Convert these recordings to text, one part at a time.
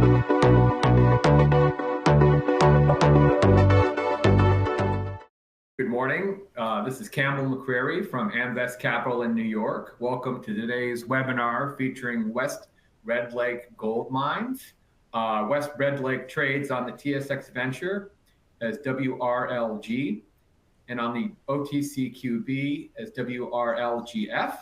Good morning. This is Campbell McCreary from Amvest Capital in New York. Welcome to today's webinar featuring West Red Lake Gold Mines. West Red Lake trades on the TSX Venture as WRLG and on the OTCQB as WRLGF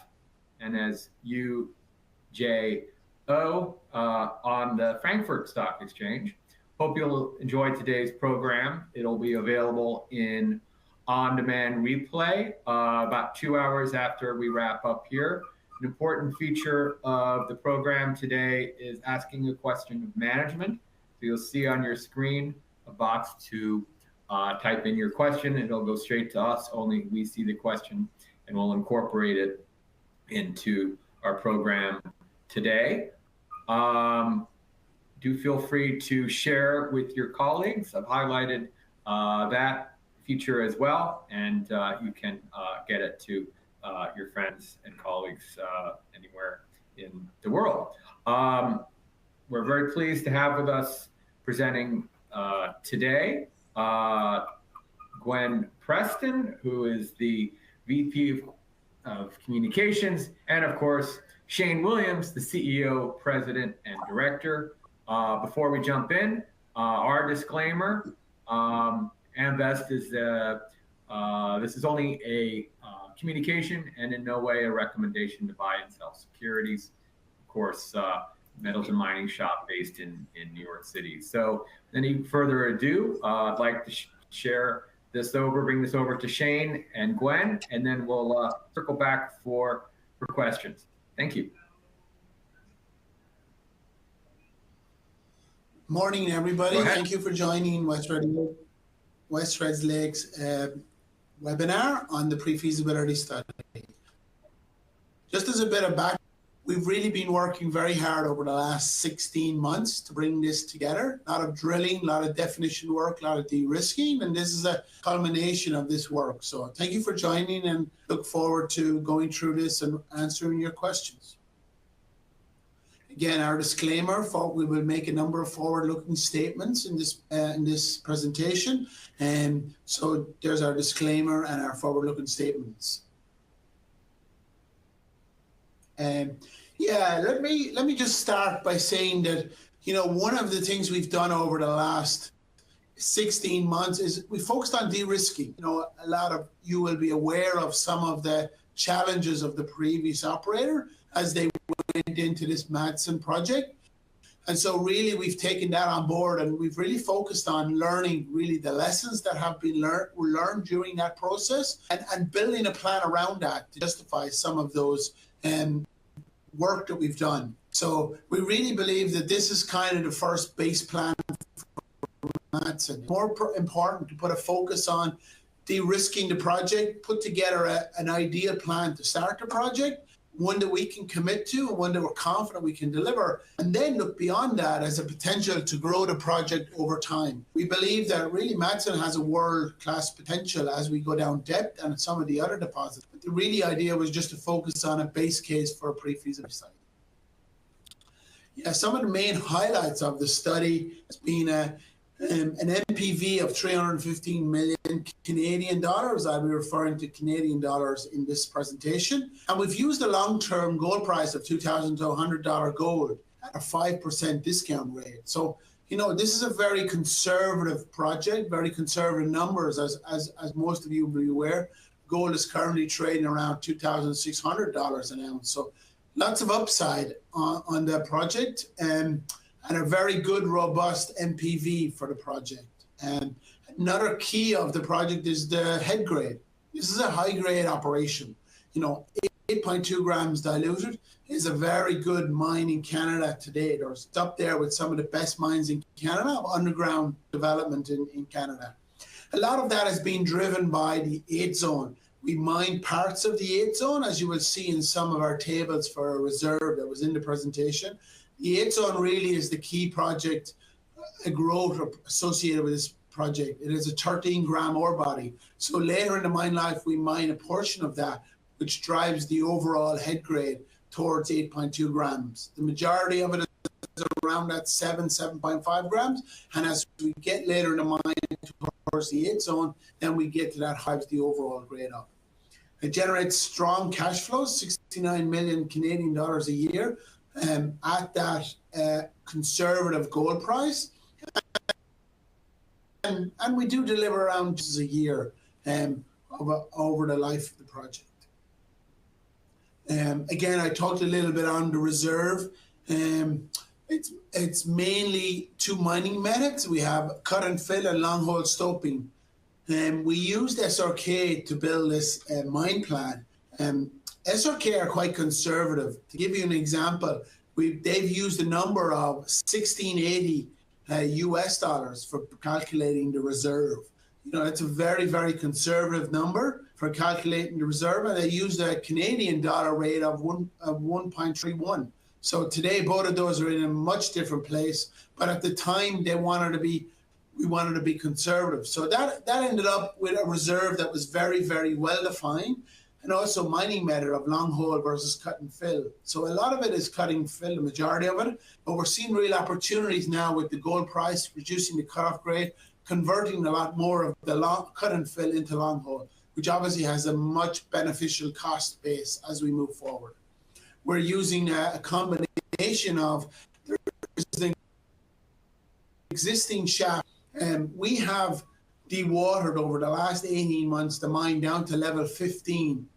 and as UJO on the Frankfurt Stock Exchange. Hope you'll enjoy today's program. It'll be available in on-demand replay about 2 hours after we wrap up here. An important feature of the program today is asking a question of management. So you'll see on your screen a box to type in your question. It'll go straight to us. Only we see the question, and we'll incorporate it into our program today. Do feel free to share with your colleagues. I've highlighted that feature as well, and you can get it to your friends and colleagues anywhere in the world. We're very pleased to have with us presenting today Gwen Preston, who is the VP of Communications, and of course Shane Williams, the CEO, President, and Director. Before we jump in, our disclaimer. Amvest is this is only a communication and in no way a recommendation to buy and sell securities. Of course, metals and mining shop based in New York City. So, any further ado, I'd like to bring this over to Shane and Gwen, and then we'll circle back for questions. Thank you. Morning, everybody. Thank you for joining West Red Lake's webinar on the pre-feasibility study. Just as a bit of background, we've really been working very hard over the last 16 months to bring this together. A lot of drilling, a lot of definition work, a lot of de-risking, and this is a culmination of this work. So thank you for joining, and look forward to going through this and answering your questions. Again, our disclaimer: we will make a number of forward-looking statements in this presentation, and so there's our disclaimer and our forward-looking statements. Yeah, let me just start by saying that one of the things we've done over the last 16 months is we focused on de-risking. A lot of you will be aware of some of the challenges of the previous operator as they went into this Madsen project. And so really we've taken that on board, and we've really focused on learning really the lessons that have been learned during that process, and building a plan around that to justify some of those work that we've done. So we really believe that this is kind of the first base plan for Madsen. More important to put a focus on de-risking the project, put together an ideal plan to start the project, one that we can commit to, and one that we're confident we can deliver, and then look beyond that as a potential to grow the project over time. We believe that really Madsen has a world-class potential as we go down depth and some of the other deposits. But the really idea was just to focus on a base case for a pre-feasibility study. Yeah, some of the main highlights of the study has been an NPV of 315 million Canadian dollars. I'll be referring to Canadian dollars in this presentation. And we've used a long-term gold price of $2,000 to $100 gold at a 5% discount rate. So, this is a very conservative project, very conservative numbers, as most of you will be aware. Gold is currently trading around $2,600 an ounce. So lots of upside on the project. And a very good, robust NPV for the project. And another key of the project is the head grade. This is a high-grade operation. 8.2 grams diluted is a very good mine in Canada today. It's up there with some of the best mines in Canada of underground development in Canada. A lot of that has been driven by the 8 zone. We mined parts of the 8 zone, as you will see in some of our tables for a reserve that was in the presentation. The 8 zone really is the key project, a growth associated with this project. It is a 13-gram ore body. So later in the mine life, we mine a portion of that, which drives the overall head grade towards 8.2 grams. The majority of it is around that 7.5 grams. And as we get later in the mine towards the 8 zone, then we get to that high, the overall grade up. It generates strong cash flows, 69 million Canadian dollars a year at that conservative gold price. And we do deliver around just a year over the life of the project. Again, I talked a little bit on the reserve. It's mainly two mining methods. We have cut and fill and long hole stoping. We used SRK to build this mine plan. SRK are quite conservative. To give you an example, they've used a number of 1680 US dollars for calculating the reserve. You know, it's a very, very conservative number for calculating the reserve, and they used a Canadian dollar rate of 1.31. So today, both of those are in a much different place. But at the time, we wanted to be conservative. So that ended up with a reserve that was very, very well defined, and also mining method of long hole versus cut and fill. So a lot of it is cut and fill, the majority of it. But we're seeing real opportunities now with the gold price, reducing the cutoff grade, converting a lot more of the cut and fill into long hole, which obviously has a much beneficial cost base as we move forward. We're using a combination of the existing shaft. We have dewatered over the last 18 months the mine down to level 15.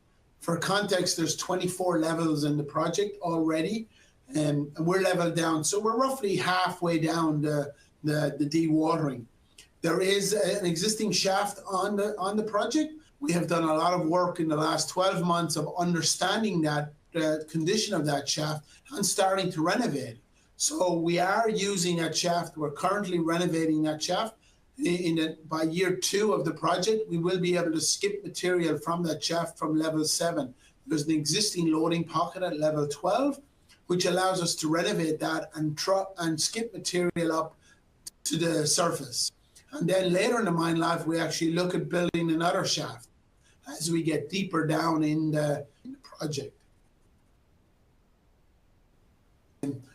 For context, there's 24 levels in the project already, and we're leveled down. So we're roughly halfway down the dewatering. There is an existing shaft on the project. We have done a lot of work in the last 12 months of understanding that the condition of that shaft and starting to renovate. So we are using that shaft. We're currently renovating that shaft. By year 2 of the project, we will be able to skip material from that shaft from level 7. There's an existing loading pocket at level 12, which allows us to renovate that and skip material up to the surface. And then later in the mine life, we actually look at building another shaft as we get deeper down in the project.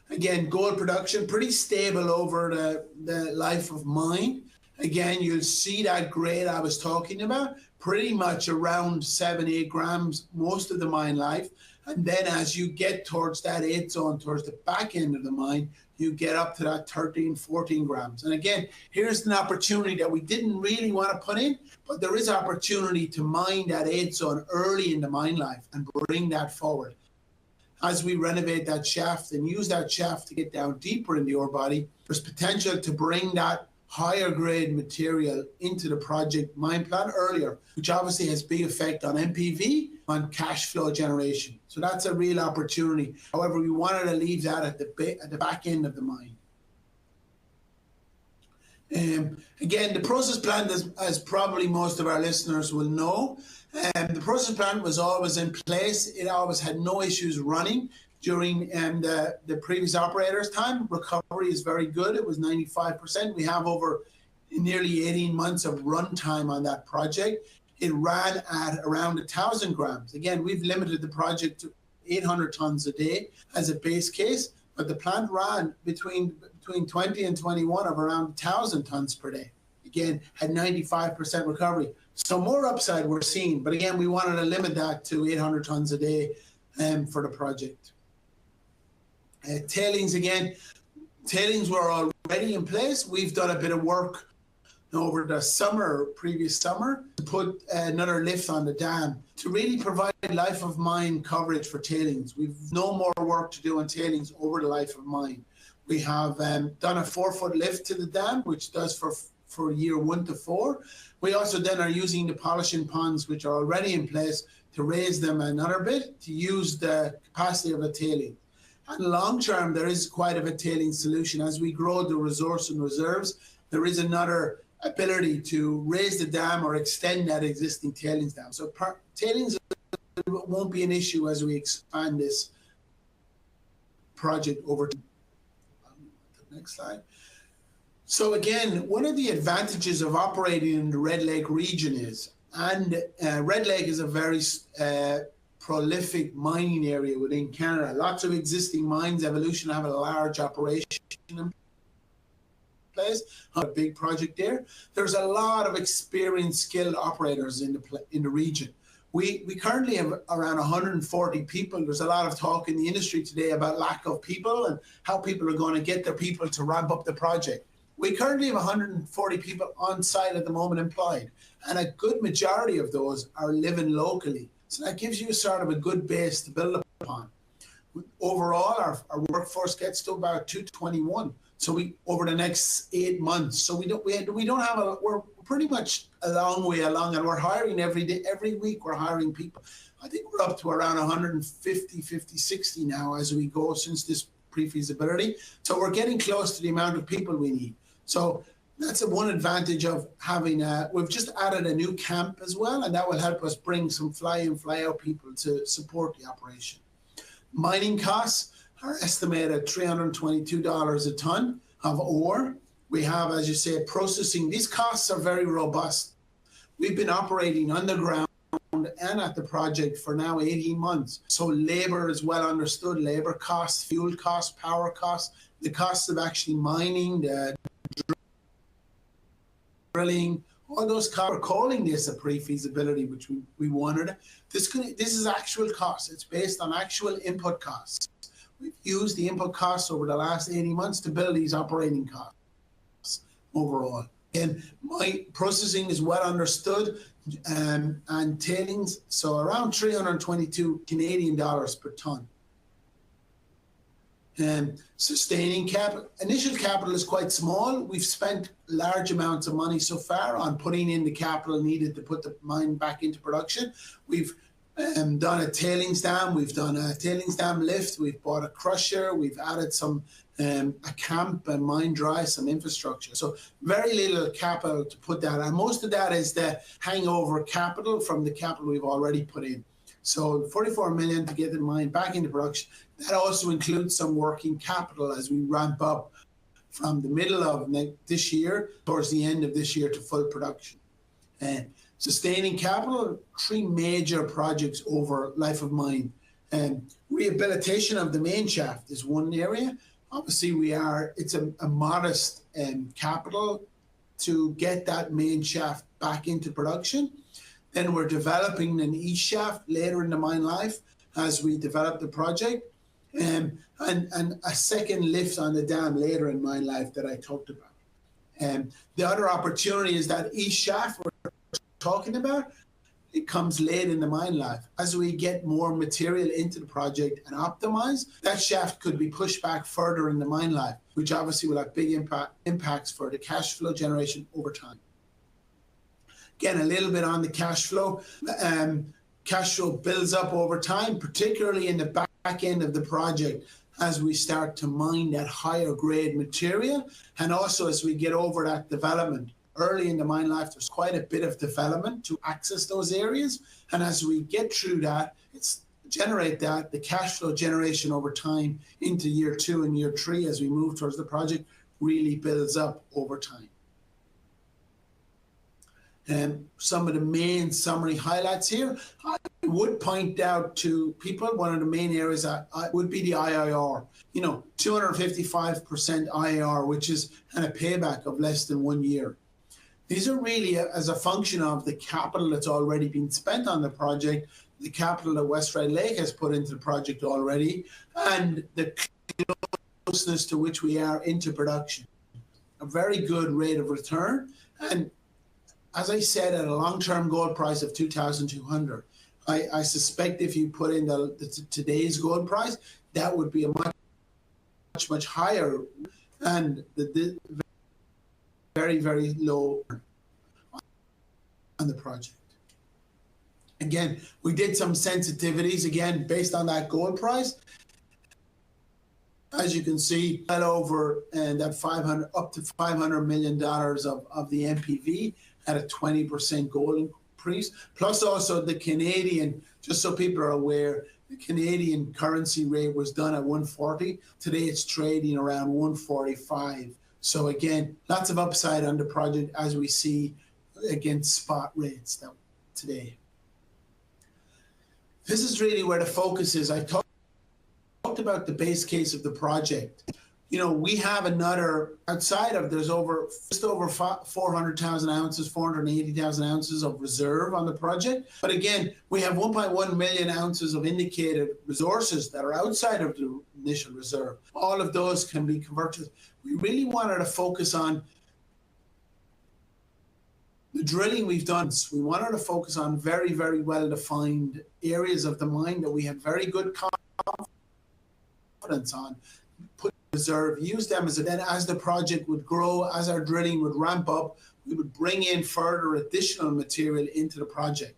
Again, gold production, pretty stable over the life of mine. Again, you'll see that grade I was talking about, pretty much around 7-8 grams most of the mine life. And then as you get towards that 8 zone, towards the back end of the mine, you get up to that 13-14 grams. And again, here's an opportunity that we didn't really want to put in, but there is opportunity to mine that 8 zone early in the mine life and bring that forward. As we renovate that shaft and use that shaft to get down deeper in the ore body, there's potential to bring that higher grade material into the project mine plan earlier, which obviously has big effect on NPV, on cash flow generation. So that's a real opportunity. However, we wanted to leave that at the back end of the mine. Again, the process plant, as probably most of our listeners will know, the process plant was always in place. It always had no issues running during the previous operator's time. Recovery is very good. It was 95%. We have over nearly 18 months of runtime on that project. It ran at around 1,000 grams. Again, we've limited the project to 800 tons a day as a base case, but the plant ran between 20 and 21 of around 1,000 tons per day. Again, had 95% recovery. So more upside we're seeing, but again, we wanted to limit that to 800 tons a day for the project. Tailings, again, tailings were already in place. We've done a bit of work over the previous summer, to put another lift on the dam to really provide life of mine coverage for tailings. We've no more work to do on tailings over the life of mine. We have done a 4-foot lift to the dam, which does for year 1 to 4. We also then are using the polishing ponds, which are already in place, to raise them another bit to use the capacity of the tailing. And long term, there is quite a tailing solution. As we grow the resource and reserves, there is another ability to raise the dam or extend that existing tailings dam. So tailings won't be an issue as we expand this project over to the next slide. So again, one of the advantages of operating in the Red Lake region is, and Red Lake is a very prolific mining area within Canada. Lots of existing mines. Evolution have a large operation in place, a big project there. There's a lot of experienced, skilled operators in the region. We currently have around 140 people. There's a lot of talk in the industry today about lack of people and how people are going to get their people to ramp up the project. We currently have 140 people on site at the moment employed, and a good majority of those are living locally. So that gives you a sort of a good base to build upon. Overall, our workforce gets to about 221. So we over the next 8 months. So we're pretty much a long way along, and we're hiring every day, every week. We're hiring people. I think we're up to around 150, 50, 60 now as we go since this pre-feasibility. So we're getting close to the amount of people we need. So that's one advantage of having we've just added a new camp as well, and that will help us bring some fly-in, fly-out people to support the operation. Mining costs are estimated at $322 a ton of ore. We have, as you say, processing. These costs are very robust. We've been operating underground and at the project for now 18 months. So labor is well understood. Labor costs, fuel costs, power costs, the costs of actually mining, the drilling, all those costs. We're calling this a pre-feasibility, which we wanted. This is actual costs. It's based on actual input costs. We've used the input costs over the last 18 months to build these operating costs overall. And my processing is well understood, and tailings, so around 322 Canadian dollars per ton. Sustaining capital, initial capital is quite small. We've spent large amounts of money so far on putting in the capital needed to put the mine back into production. We've done a tailings dam, we've done a tailings dam lift, we've bought a crusher, we've added some a camp and mine dry, some infrastructure. So very little capital to put that, and most of that is the hangover capital from the capital we've already put in. So 44 million to get the mine back into production. That also includes some working capital as we ramp up from the middle of this year towards the end of this year to full production. And sustaining capital, 3 major projects over life of mine. Rehabilitation of the main shaft is one area. Obviously, it's a modest capital to get that main shaft back into production. Then we're developing an east shaft later in the mine life as we develop the project, and a second lift on the dam later in mine life that I talked about. The other opportunity is that east shaft we're talking about, it comes late in the mine life. As we get more material into the project and optimize, that shaft could be pushed back further in the mine life, which obviously will have big impacts for the cash flow generation over time. Again, a little bit on the cash flow. Cash flow builds up over time, particularly in the back end of the project as we start to mine that higher grade material, and also as we get over that development. Early in the mine life, there's quite a bit of development to access those areas, and as we get through that, the cash flow generation over time into year 2 and year 3 as we move towards the project really builds up over time. Some of the main summary highlights here, I would point out to people, one of the main areas would be the IRR. 255% IRR, which is a payback of less than 1 year. These are really as a function of the capital that's already been spent on the project, the capital that West Red Lake has put into the project already, and the closeness to which we are into production. A very good rate of return, and as I said, at a long-term gold price of 2,200, I suspect if you put in today's gold price, that would be a much higher, and the very, very low on the project. Again, we did some sensitivities, again, based on that gold price. As you can see, well over that up to $500 million of the NPV at a 20% gold increase. Plus also the Canadian, just so people are aware, the Canadian currency rate was done at 140. Today it's trading around 145. So again, lots of upside on the project as we see against spot rates today. This is really where the focus is. I talked about the base case of the project. You know, we have another, outside of, there's just over 400,000 ounces, 480,000 ounces of reserve on the project. But again, we have 1.1 million ounces of indicated resources that are outside of the initial reserve. All of those can be converted. We really wanted to focus on the drilling we've done. We wanted to focus on very, very well-defined areas of the mine that we had very good confidence on. Put reserve, use them as then as the project would grow, as our drilling would ramp up, we would bring in further additional material into the project.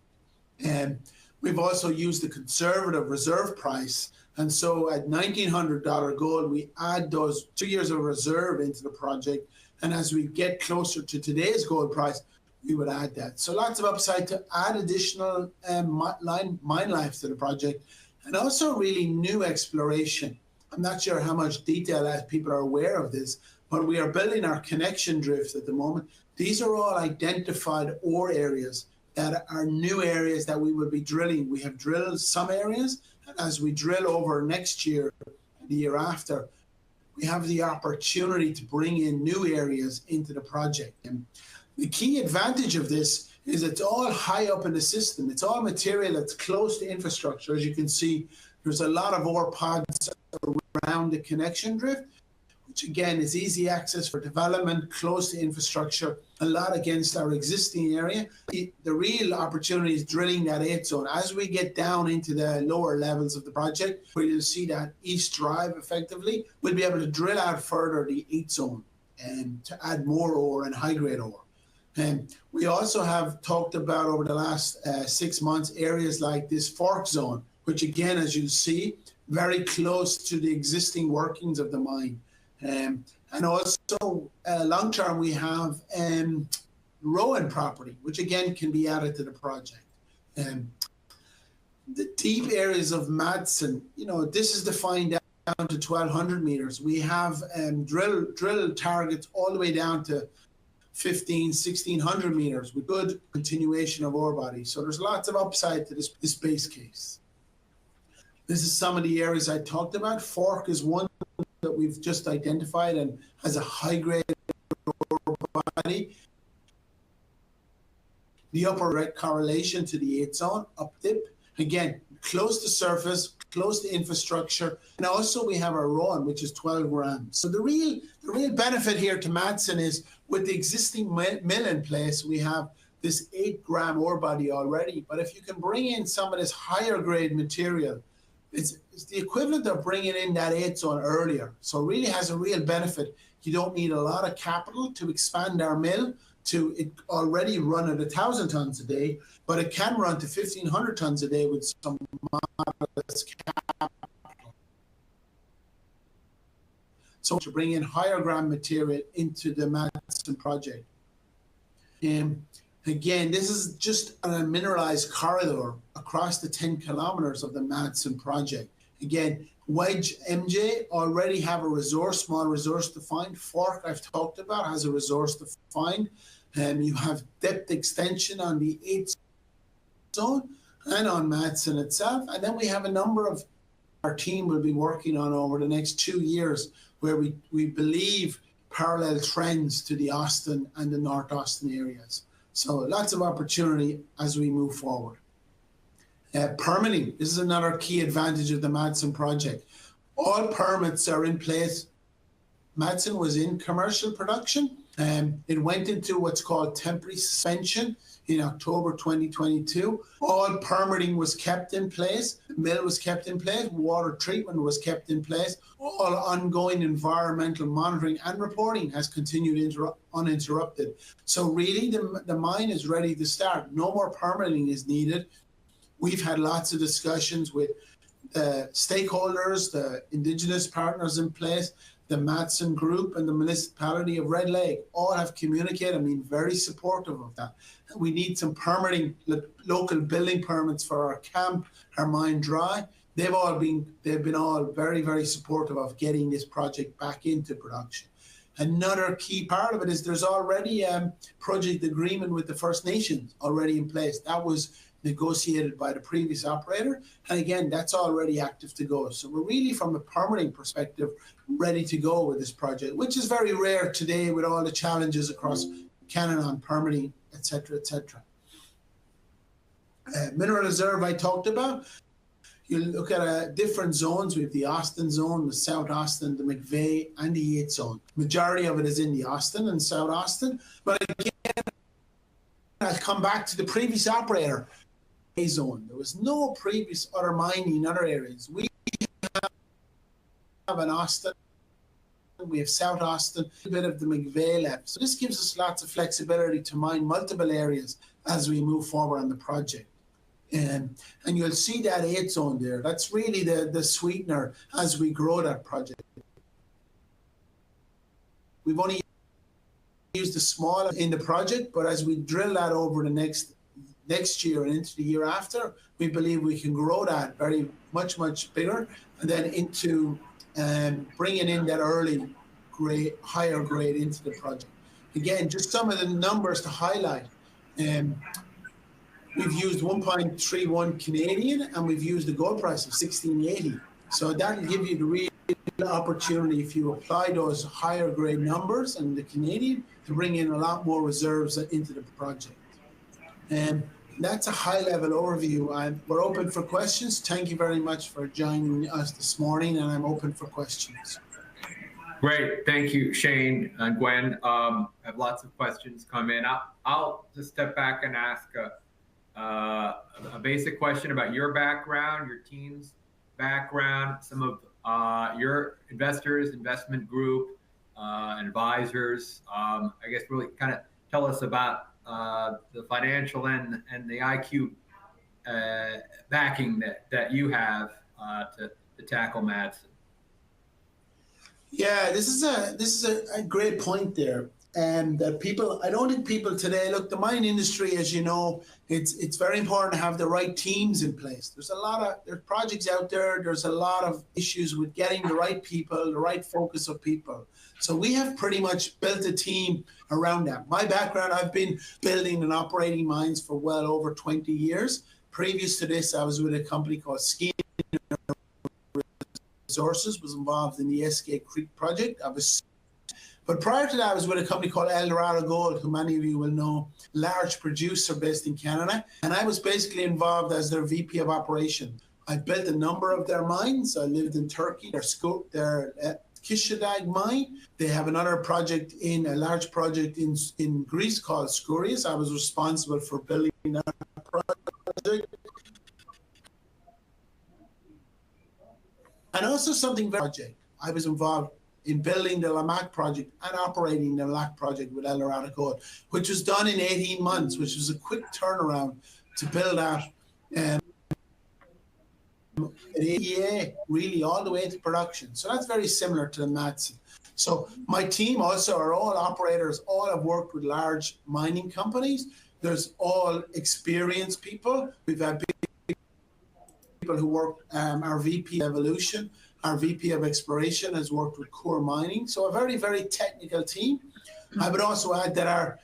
And we've also used the conservative reserve price. And so at $1,900 gold, we add those 2 years of reserve into the project. And as we get closer to today's gold price, we would add that. So lots of upside to add additional mine life to the project, and also really new exploration. I'm not sure how much detail as people are aware of this, but we are building our connection drifts at the moment. These are all identified ore areas that are new areas that we will be drilling. We have drilled some areas, and as we drill over next year and the year after, we have the opportunity to bring in new areas into the project. And the key advantage of this is it's all high up in the system. It's all material that's close to infrastructure. As you can see, there's a lot of ore pods around the connection drift, which again is easy access for development, close to infrastructure, a lot against our existing area. The real opportunity is drilling that 8 zone. As we get down into the lower levels of the project, where you'll see that east drive effectively, we'll be able to drill out further the 8 zone and to add more ore and high-grade ore. And we also have talked about over the last 6 months areas like this fork zone, which again, as you see, very close to the existing workings of the mine. And also long-term, we have Rowan Property, which again can be added to the project. The deep areas of Madsen, you know, this is defined down to 1,200 meters. We have drill targets all the way down to 1,600 meters with good continuation of ore bodies. So there's lots of upside to this base case. This is some of the areas I talked about. Fork is one that we've just identified and has a high-grade ore body. The upper right correlation to the 8 zone, up dip. Again, close to surface, close to infrastructure. And also we have our Rowan, which is 12 grams. So the real benefit here to Madsen is with the existing mill in place, we have this 8-gram ore body already. But if you can bring in some of this higher grade material, it's the equivalent of bringing in that 8 zone earlier. So it really has a real benefit. You don't need a lot of capital to expand our mill to it already run at 1,000 tons a day, but it can run to 1,500 tons a day with some modest capital. So to bring in higher gram material into the Madsen project. Again, this is just a mineralized corridor across the 10 kilometers of the Madsen project. Again, Wedge MJ already have a resource, small resource defined. Fork, I've talked about, has a resource defined. You have depth extension on the 8 zone and on Madsen itself. And then we have a number of our team will be working on over the next 2 years where we believe parallel trends to the Austin and the North Austin areas. So lots of opportunity as we move forward. Permitting, this is another key advantage of the Madsen project. All permits are in place. Madsen was in commercial production. It went into what's called temporary suspension in October 2022. All permitting was kept in place. The mill was kept in place. Water treatment was kept in place. All ongoing environmental monitoring and reporting has continued uninterrupted. So really the mine is ready to start. No more permitting is needed. We've had lots of discussions with the stakeholders, the indigenous partners in place, the Madsen Group and the municipality of Red Lake all have communicated and been very supportive of that. We need some permitting, local building permits for our camp, our mine dry. They've been all very, very supportive of getting this project back into production. Another key part of it is there's already a project agreement with the First Nations already in place. That was negotiated by the previous operator. And again, that's already active to go. So we're really, from a permitting perspective, ready to go with this project, which is very rare today with all the challenges across Canada on permitting, et cetera, et cetera. Mineral reserve I talked about. You look at different zones. We have the Austin zone, the South Austin, the McVeigh, and the Yates zone. Majority of it is in the Austin and South Austin. But again, I'll come back to the previous operator zone. There was no previous other mining in other areas. We have an Austin, we have South Austin, a bit of the McVeigh left. So this gives us lots of flexibility to mine multiple areas as we move forward on the project. And you'll see that 8 zone there. That's really the sweetener as we grow that project. We've only used the small in the project, but as we drill that over the next year and into the year after, we believe we can grow that very much bigger, and then into bringing in that early grade, higher grade into the project. Again, just some of the numbers to highlight. We've used 1.31 Canadian, and we've used the gold price of 1680. So that'll give you the real opportunity, if you apply those higher grade numbers and the Canadian, to bring in a lot more reserves into the project. And that's a high level overview. We're open for questions. Thank you very much for joining us this morning, and I'm open for questions. Great, thank you, Shane and Gwen. I have lots of questions come in. I'll just step back and ask a basic question about your background, your team's background, some of your investors, investment group, advisors. I guess really kind of tell us about the financial and the IQ backing that you have to tackle Madsen. Yeah, this is a great point there. And that people, I don't think people today, look, the mining industry, as you know, it's very important to have the right teams in place. There's projects out there. There's a lot of issues with getting the right people, the right focus of people. So we have pretty much built a team around that. My background, I've been building and operating mines for well over 20 years. Previous to this, I was with a company called Skeena Resources, was involved in the Eskay Creek project. But prior to that, I was with a company called Eldorado Gold, who many of you will know, large producer based in Canada. And I was basically involved as their VP of operation. I built a number of their mines. I lived in Turkey, their Kışladağ mine. They have another project a large project in Greece called Skouries. I was responsible for building that project. And also something very project. I was involved in building the Lamaque project and operating the Lamaque project with Eldorado Gold, which was done in 18 months, which was a quick turnaround to build out an AEA really all the way to production. So that's very similar to the Madsen. So my team also are all operators, all have worked with large mining companies. There's all experienced people. We've had people who work, our VP of Evolution, our VP of Exploration has worked with Core Mining. So a very, very technical team. I would also add that our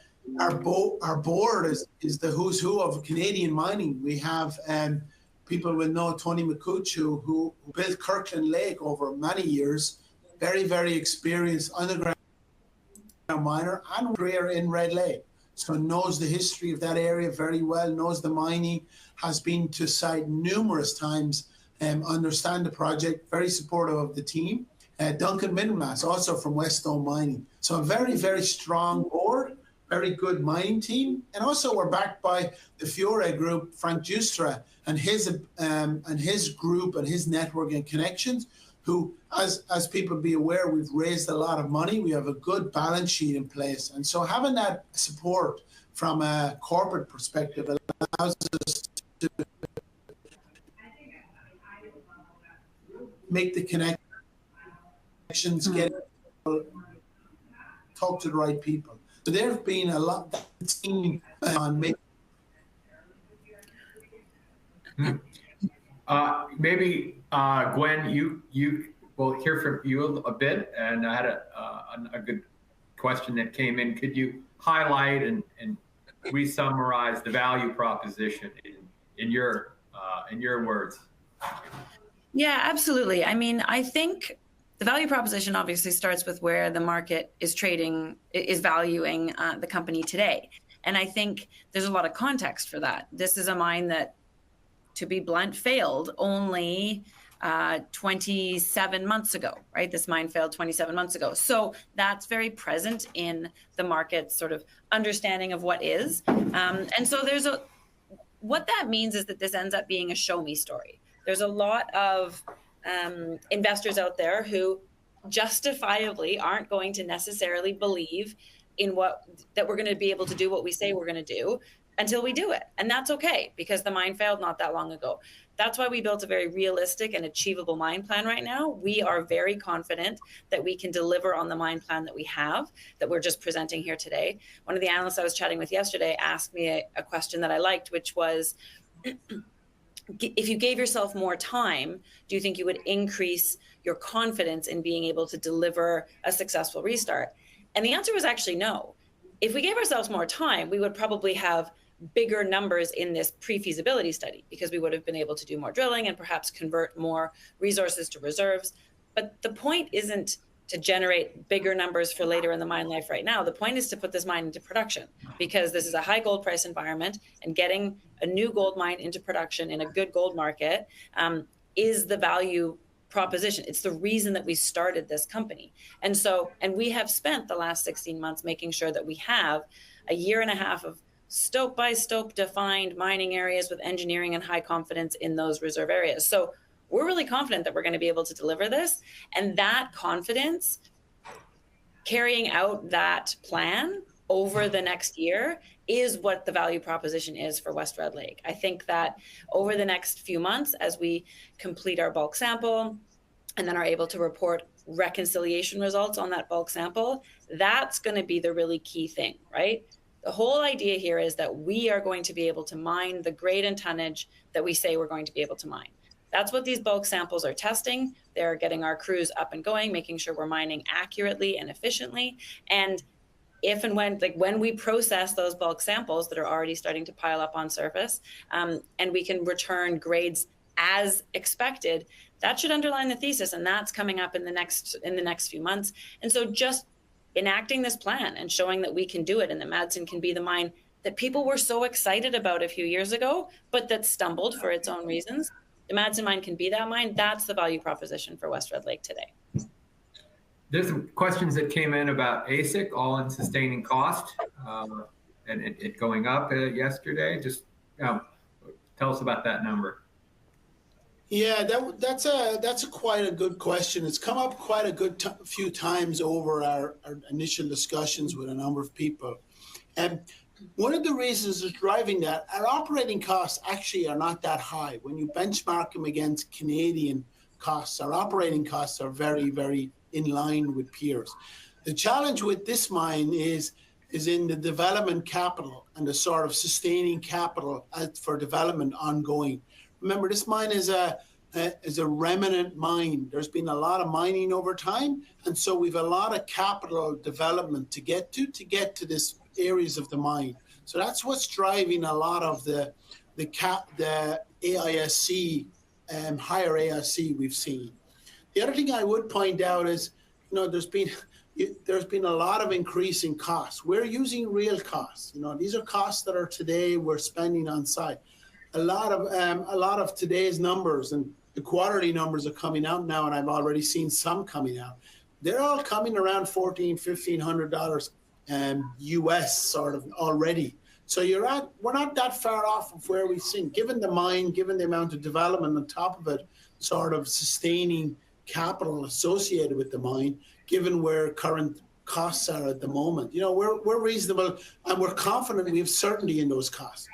board is the who's who of Canadian mining. We have people will know Tony McCuccio, who built Kirkland Lake over many years. Very, very experienced underground miner and career in Red Lake. So knows the history of that area very well, knows the mining, has been to site numerous times, understand the project, very supportive of the team. Duncan Middlemass, also from Westone Mining. So a very, very strong board, very good mining team. And also we're backed by the Fiore Group, Frank Giustra, and his group and his network and connections, who, as people be aware, we've raised a lot of money. We have a good balance sheet in place. And so having that support from a corporate perspective allows us to make the connections, talk to the right people. So there have been a lot of team on making. Maybe Gwen, you will hear from you a bit, and I had a good question that came in. Could you highlight and re-summarize the value proposition in your words. Yeah, absolutely. I mean, I think the value proposition obviously starts with where the market is valuing the company today. And I think there's a lot of context for that. This is a mine that, to be blunt, failed only 27 months ago, right? This mine failed 27 months ago. So that's very present in the market's sort of understanding of what is. And so what that means is that this ends up being a show me story. There's a lot of investors out there who justifiably aren't going to necessarily believe in that we're going to be able to do what we say we're going to do until we do it. And that's okay, because the mine failed not that long ago. That's why we built a very realistic and achievable mine plan right now. We are very confident that we can deliver on the mine plan that we have, that we're just presenting here today. One of the analysts I was chatting with yesterday asked me a question that I liked, which was, if you gave yourself more time, do you think you would increase your confidence in being able to deliver a successful restart? And the answer was actually no. If we gave ourselves more time, we would probably have bigger numbers in this pre-feasibility study, because we would have been able to do more drilling and perhaps convert more resources to reserves. But the point isn't to generate bigger numbers for later in the mine life right now. The point is to put this mine into production, because this is a high gold price environment, and getting a new gold mine into production in a good gold market is the value proposition. It's the reason that we started this company. And we have spent the last 16 months making sure that we have a year and a half of stope by stope defined mining areas with engineering and high confidence in those reserve areas. So we're really confident that we're going to be able to deliver this. And that confidence, carrying out that plan over the next year, is what the value proposition is for West Red Lake. I think that over the next few months, as we complete our bulk sample and then are able to report reconciliation results on that bulk sample, that's going to be the really key thing, right? The whole idea here is that we are going to be able to mine the grade and tonnage that we say we're going to be able to mine. That's what these bulk samples are testing. They're getting our crews up and going, making sure we're mining accurately and efficiently. And if and when we process those bulk samples that are already starting to pile up on surface, and we can return grades as expected, that should underline the thesis, and that's coming up in the next few months. And so just enacting this plan and showing that we can do it, and that Madsen can be the mine that people were so excited about a few years ago, but that stumbled for its own reasons. The Madsen mine can be that mine. That's the value proposition for West Red Lake today. There's some questions that came in about AISC, all-in sustaining cost, and it going up yesterday. Just tell us about that number. Yeah, that's a quite a good question. It's come up quite a few times over our initial discussions with a number of people. And one of the reasons that's driving that, our operating costs actually are not that high. When you benchmark them against Canadian costs, our operating costs are very, very in line with peers. The challenge with this mine is in the development capital and the sort of sustaining capital for development ongoing. Remember, this mine is a remnant mine. There's been a lot of mining over time, and so we've a lot of capital development to get to this areas of the mine. So that's what's driving a lot of the AISC, higher AISC we've seen. The other thing I would point out is, there's been a lot of increase in costs. We're using real costs. These are costs that are today we're spending on site. A lot of today's numbers, and the quarterly numbers are coming out now, and I've already seen some coming out. They're all coming around $1,400-$1,500 US sort of already. So we're not that far off of where we've seen, given the mine, given the amount of development on top of it, sort of sustaining capital associated with the mine, given where current costs are at the moment. We're reasonable, and we're confident we have certainty in those costs.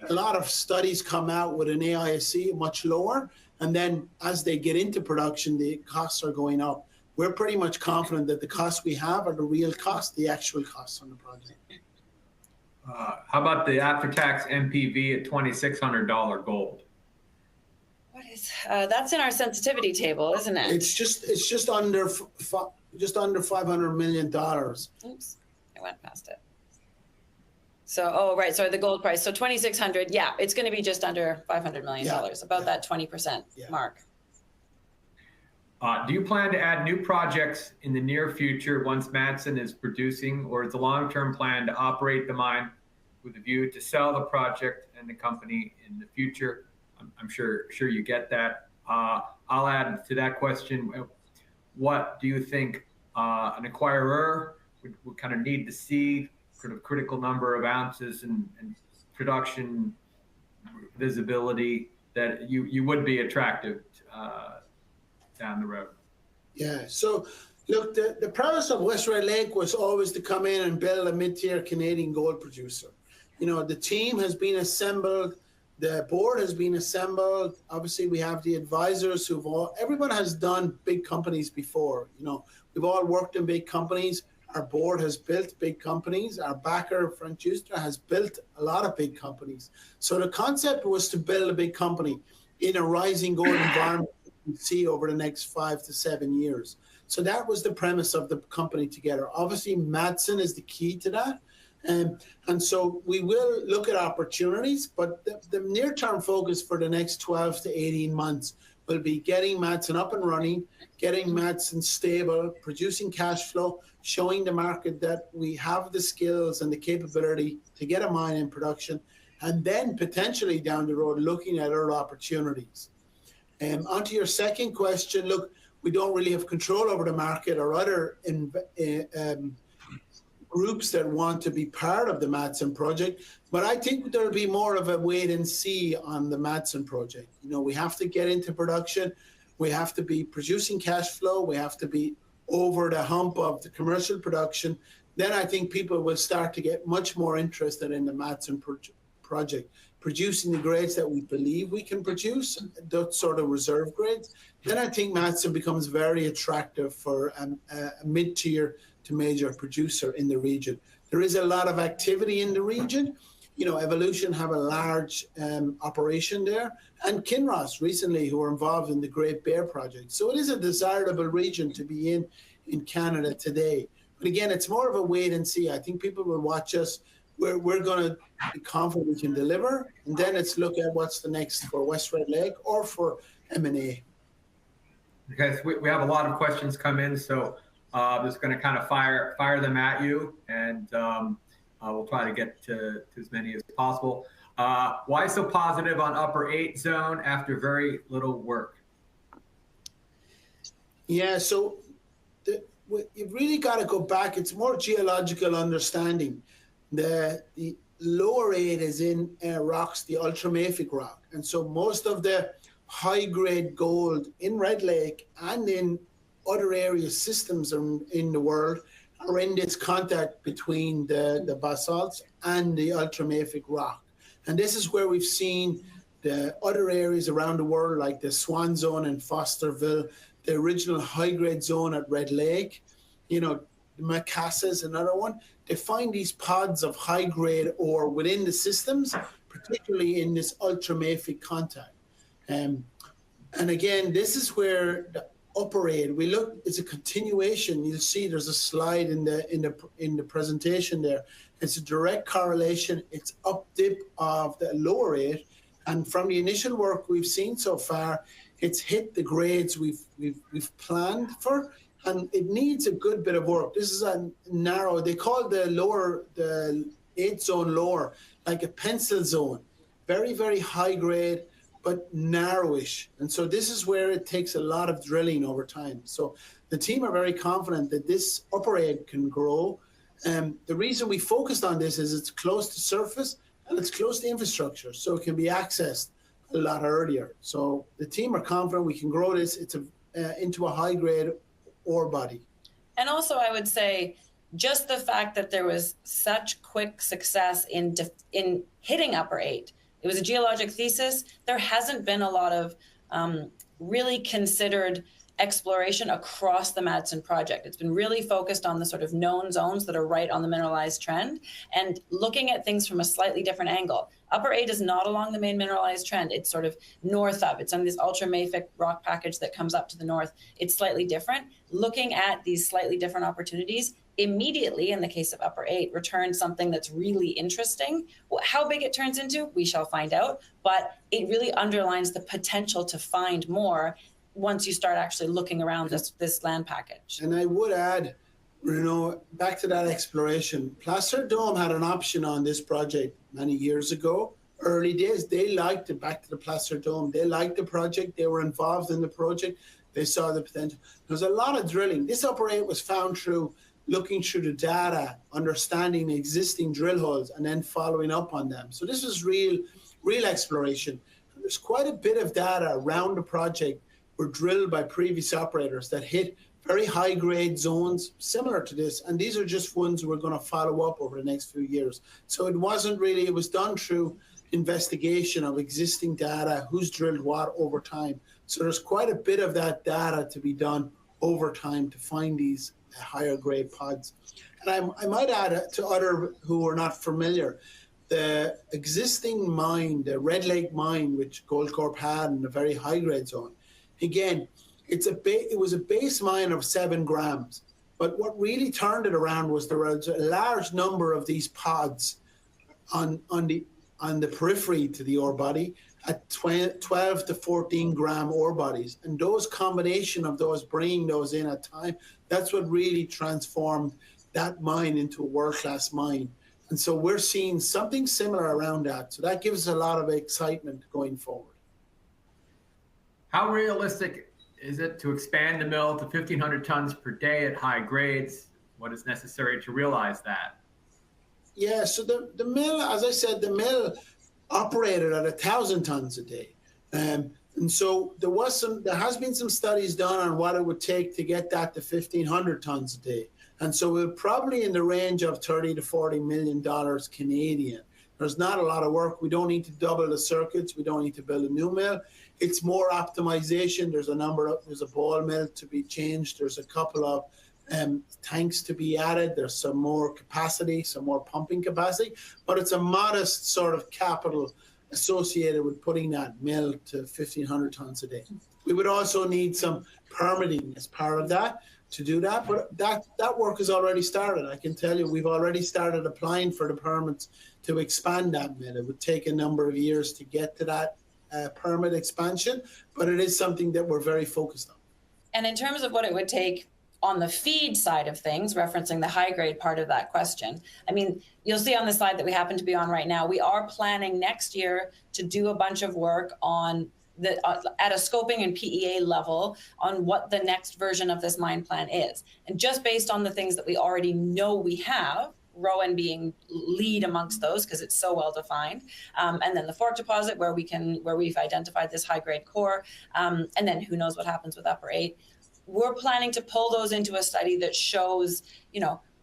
A lot of studies come out with an AISC much lower, and then as they get into production, the costs are going up. We're pretty much confident that the costs we have are the real cost, the actual costs on the project. How about the after-tax NPV at $2,600 gold? What is that's in our sensitivity table, isn't it? It's just under $500 million. Oops, I went past it. So, oh, right. Sorry, the gold price. So 2,600. Yeah, it's going to be just under $500 million, about that 20% mark. Do you plan to add new projects in the near future once Madsen is producing, or is the long-term plan to operate the mine with a view to sell the project and the company in the future? I'm sure you get that. I'll add to that question. What do you think an acquirer would kind of need to see, sort of critical number of ounces and production visibility that you would be attractive down the road? Yeah, so look, the premise of West Red Lake was always to come in and build a mid-tier Canadian gold producer. You know, the team has been assembled, the board has been assembled. Obviously, we have the advisors everyone has done big companies before. You know, we've all worked in big companies. Our board has built big companies. Our backer, Frank Juster, has built a lot of big companies. So the concept was to build a big company in a rising gold environment we see over the next 5 to 7 years. So that was the premise of the company together. Obviously, Madsen is the key to that. And so we will look at opportunities, but the near-term focus for the next 12 to 18 months will be getting Madsen up and running, getting Madsen stable, producing cash flow, showing the market that we have the skills and the capability to get a mine in production, and then potentially down the road looking at other opportunities. Onto your second question, look, we don't really have control over the market or other groups that want to be part of the Madsen project, but I think there'll be more of a wait and see on the Madsen project. You know, we have to get into production, we have to be producing cash flow, we have to be over the hump of the commercial production. Then I think people will start to get much more interested in the Madsen project, producing the grades that we believe we can produce, those sort of reserve grades. Then I think Madsen becomes very attractive for a mid-tier to major producer in the region. There is a lot of activity in the region. You know, Evolution have a large operation there, and Kinross recently, who are involved in the Great Bear project. So it is a desirable region to be in Canada today. But again, it's more of a wait and see. I think people will watch us. We're going to be confident we can deliver, and then it's look at what's the next for West Red Lake or for M&A. Okay, so we have a lot of questions come in, so I'm just going to kind of fire them at you, and we'll try to get to as many as possible. Why so positive on Upper 8 zone after very little work? Yeah, so you've really got to go back. It's more geological understanding. The lower 8 is in rocks, the ultramafic rock. And so most of the high-grade gold in Red Lake and in other areas, systems in the world, are in this contact between the basalts and the ultramafic rock. And this is where we've seen the other areas around the world, like the Swan Zone in Fosterville, the original high-grade zone at Red Lake, you know, Macassa is another one. They find these pods of high-grade ore within the systems, particularly in this ultramafic contact. And again, this is where the Upper 8, we look, it's a continuation. You'll see there's a slide in the presentation there. It's a direct correlation. It's up dip of the lower 8. And from the initial work we've seen so far, it's hit the grades we've planned for. And it needs a good bit of work. This is a narrow, they call the 8 zone lower, like a pencil zone. Very, very high grade, but narrowish. And so this is where it takes a lot of drilling over time. So the team are very confident that this Upper 8 can grow. The reason we focused on this is it's close to surface and it's close to infrastructure. So it can be accessed a lot earlier. So the team are confident we can grow this into a high grade ore body. And also, I would say just the fact that there was such quick success in hitting Upper 8. It was a geologic thesis. There hasn't been a lot of really considered exploration across the Madsen project. It's been really focused on the sort of known zones that are right on the mineralized trend and looking at things from a slightly different angle. Upper 8 is not along the main mineralized trend. It's sort of north of. It's on this ultramafic rock package that comes up to the north. It's slightly different. Looking at these slightly different opportunities immediately, in the case of Upper 8, return something that's really interesting. How big it turns into, we shall find out, but it really underlines the potential to find more once you start actually looking around this land package. And I would add, back to that exploration, Placer Dome had an option on this project many years ago. Early days, they liked it. Back to the Placer Dome, they liked the project, they were involved in the project, they saw the potential. There's a lot of drilling. This Upper 8 was found through looking through the data, understanding the existing drill holes, and then following up on them. So this was real exploration. And there's quite a bit of data around the project were drilled by previous operators that hit very high grade zones similar to this. And these are just ones we're going to follow up over the next few years. So it wasn't really, it was done through investigation of existing data, who's drilled what over time. So there's quite a bit of that data to be done over time to find these higher grade pods. And I might add to other who are not familiar, the existing mine, the Red Lake mine, which Goldcorp had in a very high grade zone. Again, it was a base mine of 7 grams. But what really turned it around was there was a large number of these pods on the periphery to the ore body at 12 to 14 gram ore bodies. And those combination of those, bringing those in at time, that's what really transformed that mine into a world-class mine. And so we're seeing something similar around that. So that gives us a lot of excitement going forward. How realistic is it to expand the mill to 1,500 tons per day at high grades? What is necessary to realize that? Yeah, so the mill, as I said, the mill operated at 1,000 tons a day. And so there has been some studies done on what it would take to get that to 1,500 tons a day. And so we're probably in the range of $30 to $40 million Canadian. There's not a lot of work. We don't need to double the circuits. We don't need to build a new mill. It's more optimization. There's a ball mill to be changed. There's a couple of tanks to be added. There's some more capacity, some more pumping capacity, but it's a modest sort of capital associated with putting that mill to 1,500 tons a day. We would also need some permitting as part of that to do that, but that work has already started. I can tell you we've already started applying for the permits to expand that mill. It would take a number of years to get to that permit expansion, but it is something that we're very focused on. And in terms of what it would take on the feed side of things, referencing the high grade part of that question, I mean, you'll see on the slide that we happen to be on right now, we are planning next year to do a bunch of work on at a scoping and PEA level on what the next version of this mine plan is. And just based on the things that we already know we have, Rowan being lead amongst those because it's so well defined, and then the Fork deposit where we've identified this high grade core, and then who knows what happens with Upper 8. We're planning to pull those into a study that shows,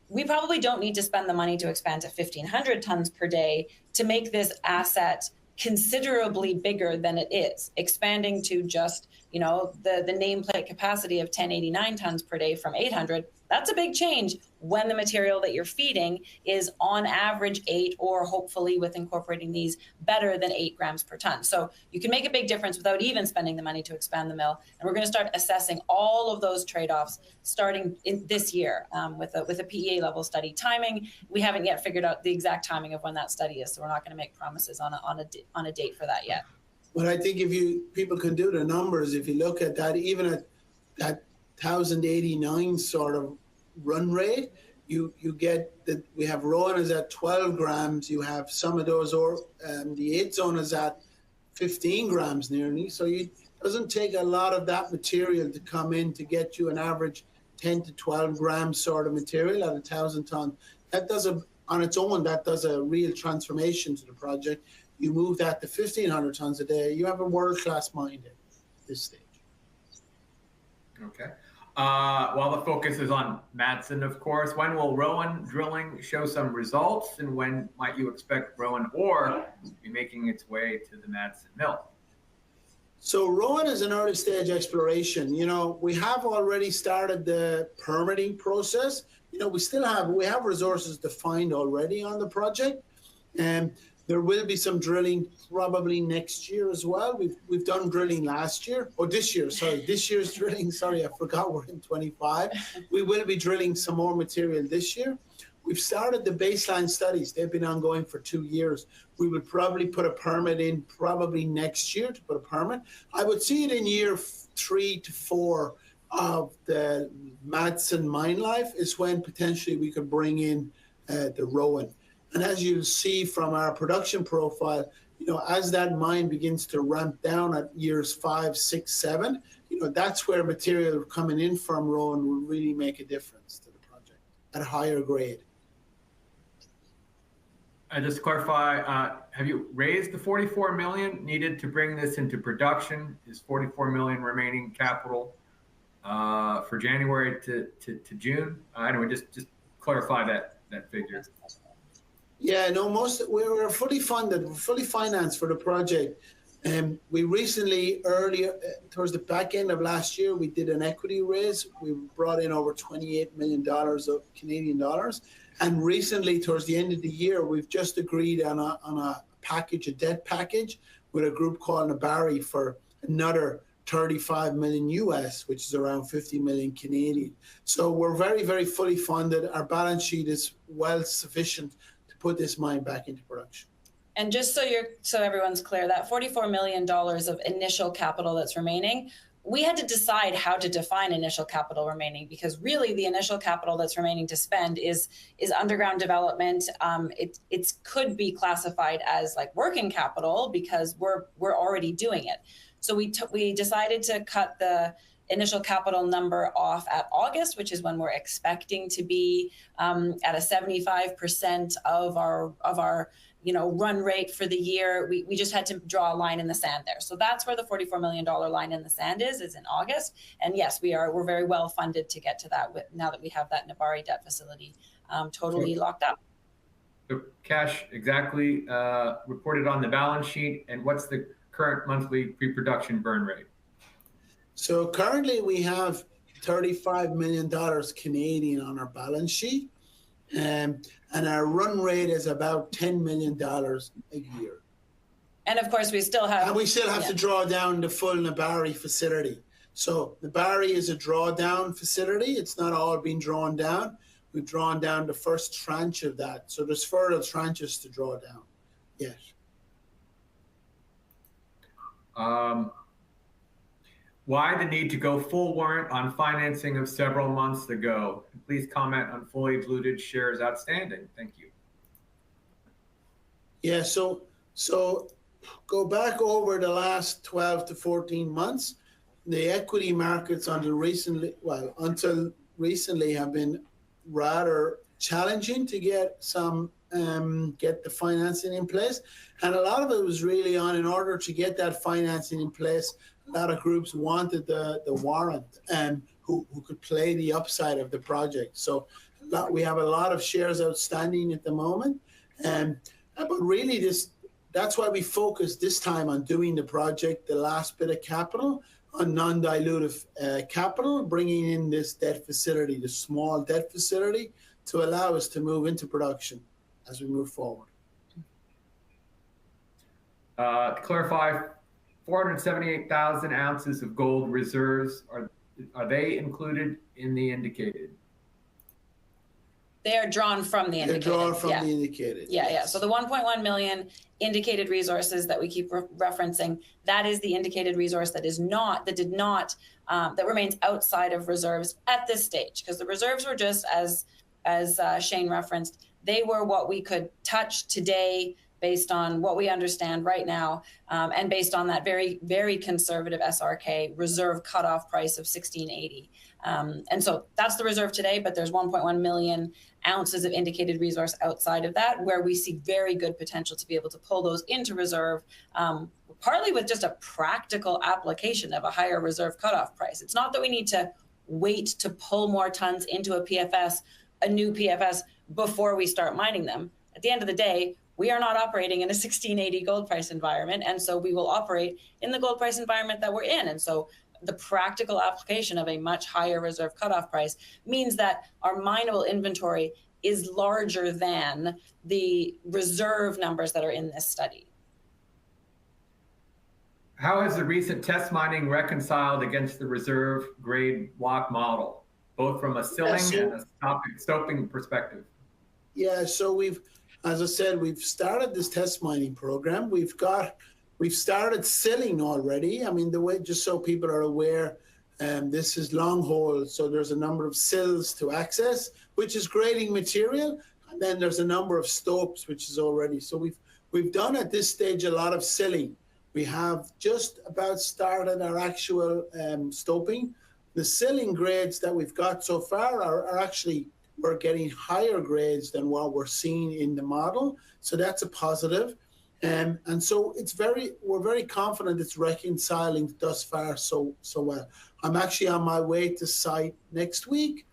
we probably don't need to spend the money to expand to 1,500 tons per day to make this asset considerably bigger than it is. Expanding to just, the nameplate capacity of 1089 tons per day from 800, that's a big change when the material that you're feeding is on average 8, or hopefully with incorporating these better than 8 grams per ton. So you can make a big difference without even spending the money to expand the mill. And we're going to start assessing all of those trade-offs starting in this year with a PEA level study. Timing, we haven't yet figured out the exact timing of when that study is, so we're not going to make promises on a date for that yet. But I think people can do the numbers, if you look at that, even at that 1,089 sort of run rate, you get that we have Rowan is at 12 grams. You have some of those, or the 8 zone is at 15 grams nearly. So it doesn't take a lot of that material to come in to get you an average 10 to 12 grams sort of material at 1,000 tons. That does on its own, that does a real transformation to the project. You move that to 1,500 tons a day, you have a world-class mine at this stage. Okay. While the focus is on Madsen, of course, when will Rowan drilling show some results, and when might you expect Rowan ore to be making its way to the Madsen mill? So Rowan is an early stage exploration. We have already started the permitting process. We have resources defined already on the project. There will be some drilling probably next year as well. We've done drilling last year, or this year, sorry. This year's drilling, sorry, I forgot we're in 25. We will be drilling some more material this year. We've started the baseline studies. They've been ongoing for 2 years. We would probably put a permit in probably next year to put a permit. I would see it in year 3 to 4 of the Madsen mine life is when potentially we could bring in the Rowan. And as you'll see from our production profile, you know, as that mine begins to ramp down at years 5, 6, 7, you know, that's where material coming in from Rowan will really make a difference to the project at a higher grade. Just to clarify, have you raised the 44 million needed to bring this into production? Is 44 million remaining capital for January to June? Anyway, just clarify that figure. Yeah, no, we were fully funded, fully financed for the project. We recently, earlier, towards the back end of last year, we did an equity raise. We brought in over $28 million of Canadian dollars. And recently, towards the end of the year, we've just agreed on a package, a debt package, with a group called Nabari for another 35 million US, which is around 50 million Canadian. So we're very, very fully funded. Our balance sheet is well sufficient to put this mine back into production. And just so everyone's clear, that $44 million of initial capital that's remaining, we had to decide how to define initial capital remaining, because really the initial capital that's remaining to spend is underground development. It could be classified as like working capital because we're already doing it. So we decided to cut the initial capital number off at August, which is when we're expecting to be at a 75% of our run rate for the year. We just had to draw a line in the sand there. So that's where the $44 million line in the sand is in August. And yes, we're very well funded to get to that now that we have that Nabari debt facility totally locked up. The cash exactly reported on the balance sheet, and what's the current monthly pre-production burn rate? So currently we have $35 million Canadian on our balance sheet. And our run rate is about $10 million a year. And of course, we still have to draw down the full Nabari facility. So Nabari is a drawdown facility. It's not all been drawn down. We've drawn down the first tranche of that. So there's further tranches to draw down. Yes. Why the need to go full warrant on financing of several months ago? Please comment on fully diluted shares outstanding. Thank you. Yeah, so go back over the last 12 to 14 months. The equity markets until recently have been rather challenging to get the financing in place. And a lot of it was really in order to get that financing in place, a lot of groups wanted the warrant who could play the upside of the project. So we have a lot of shares outstanding at the moment. But really that's why we focused this time on doing the project, the last bit of capital, on non-dilutive capital, bringing in this debt facility, the small debt facility, to allow us to move into production as we move forward. To clarify, 478,000 ounces of gold reserves, are they included in the indicated? They are drawn from the indicated. They're drawn from the indicated. Yeah, yeah. So the 1.1 million indicated resources that we keep referencing, that is the indicated resource that remains outside of reserves at this stage, because the reserves were just as Shane referenced, they were what we could touch today based on what we understand right now, and based on that very, very conservative SRK reserve cutoff price of $1,680. And so that's the reserve today, but there's 1.1 million ounces of indicated resource outside of that, where we see very good potential to be able to pull those into reserve, partly with just a practical application of a higher reserve cutoff price. It's not that we need to wait to pull more tons into a new PFS before we start mining them. At the end of the day, we are not operating in a 1680 gold price environment. And so we will operate in the gold price environment that we're in. And so the practical application of a much higher reserve cutoff price means that our mineable inventory is larger than the reserve numbers that are in this study. How has the recent test mining reconciled against the reserve grade block model, both from a silling and a stoping perspective? Yeah, so we've, as I said, we've started this test mining program. We've started silling already. I mean, the way, just so people are aware, this is long hole, so there's a number of sills to access, which is grading material, and then there's a number of stopes, which is already. So we've done at this stage a lot of silling. We have just about started our actual stoping. The silling grades that we've got so far are actually, we're getting higher grades than what we're seeing in the model. So that's a positive. And so we're very confident it's reconciling thus far so well. I'm actually on my way to site next week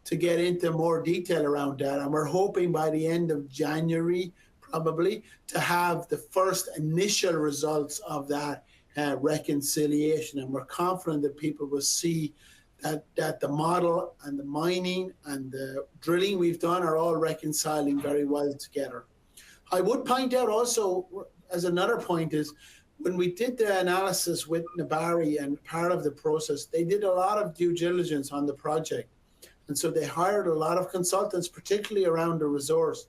to get into more detail around that. And we're hoping by the end of January, probably, to have the first initial results of that reconciliation. And we're confident that people will see that the model and the mining and the drilling we've done are all reconciling very well together. I would point out also, as another point, is when we did the analysis with Nabari and part of the process, they did a lot of due diligence on the project. And so they hired a lot of consultants, particularly around the resource.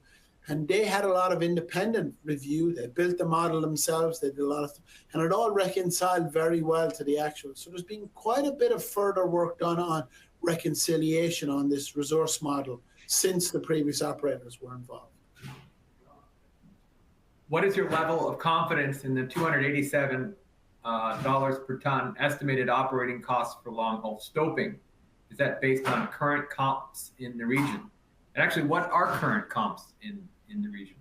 And they had a lot of independent review. They built the model themselves. They did a lot of, and it all reconciled very well to the actual. So there's been quite a bit of further work done on reconciliation on this resource model since the previous operators were involved. What is your level of confidence in the $287 per ton estimated operating costs for long hole stoping? Is that based on current comps in the region? And actually, what are current comps in the region?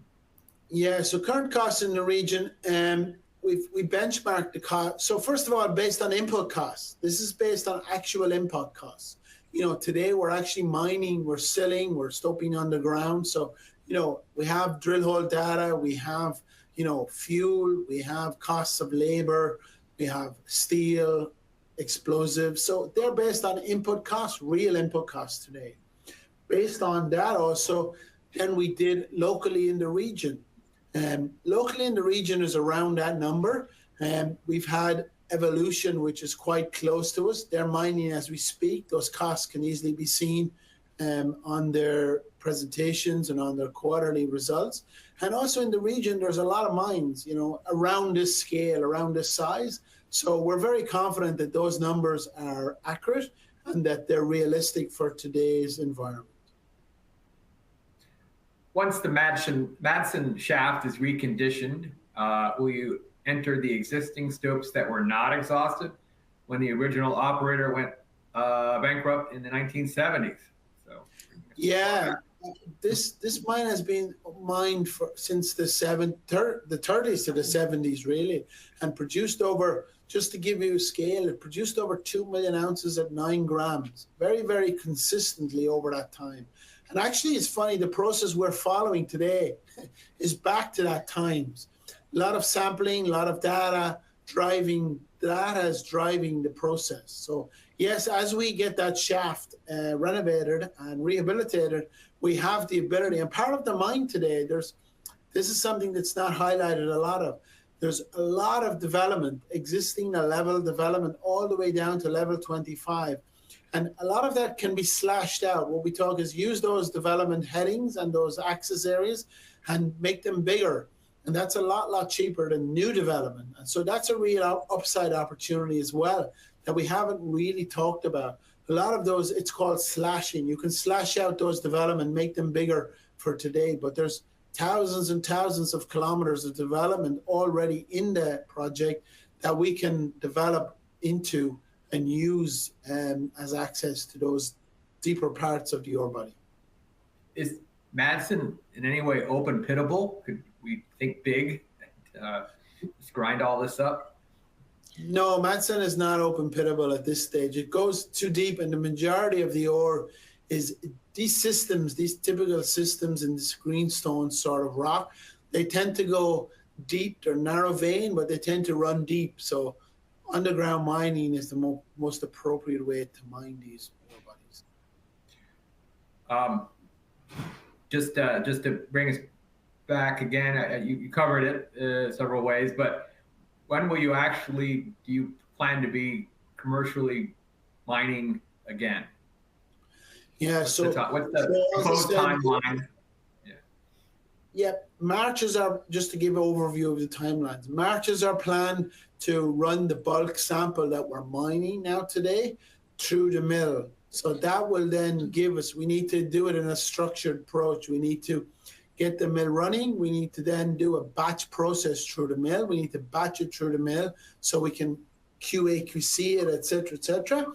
Yeah, so current costs in the region, we benchmarked the cost. So first of all, based on input costs, this is based on actual input costs. You know, today we're actually mining, we're silling, we're stoping underground. So, you know, we have drill hole data, we have, you know, fuel, we have costs of labor, we have steel, explosives. So they're based on input costs, real input costs today. Based on that also, then we did locally in the region. Locally in the region is around that number. We've had Evolution, which is quite close to us. They're mining as we speak. Those costs can easily be seen on their presentations and on their quarterly results. And also in the region, there's a lot of mines, you know, around this scale, around this size. So we're very confident that those numbers are accurate and that they're realistic for today's environment. Once the Madsen shaft is reconditioned, will you enter the existing stopes that were not exhausted when the original operator went bankrupt in the 1970s? So, yeah, this mine has been mined since the 30s to the 70s, really, and produced over, just to give you a scale, it produced over 2 million ounces at 9 grams, very, very consistently over that time. And actually, it's funny, the process we're following today is back to that times. A lot of sampling, a lot of data is driving the process. So yes, as we get that shaft renovated and rehabilitated, we have the ability, and part of the mine today, this is something that's not highlighted a lot of. There's a lot of development, existing level development all the way down to level 25. And a lot of that can be slashed out. What we talk is use those development headings and those access areas and make them bigger. And that's a lot cheaper than new development. And so that's a real upside opportunity as well that we haven't really talked about. A lot of those, it's called slashing. You can slash out those development, make them bigger for today, but there's thousands and thousands of kilometers of development already in the project that we can develop into and use as access to those deeper parts of the ore body. Is Madsen in any way open pittable? Could we think big and just grind all this up? No, Madsen is not open pittable at this stage. It goes too deep, and the majority of the ore is these systems, these typical systems in this greenstone sort of rock, they tend to go deep. They're narrow vein, but they tend to run deep. So underground mining is the most appropriate way to mine these ore bodies. just to bring us back again, you covered it several ways, but when will you do you plan to be commercially mining again? Yeah, what's the proposed timeline? Yeah, March is our, just to give an overview of the timelines, March is our plan to run the bulk sample that we're mining now today through the mill. So that will then give us, we need to do it in a structured approach. We need to get the mill running. We need to then do a batch process through the mill. We need to batch it through the mill so we can QA, QC it, et cetera, et cetera.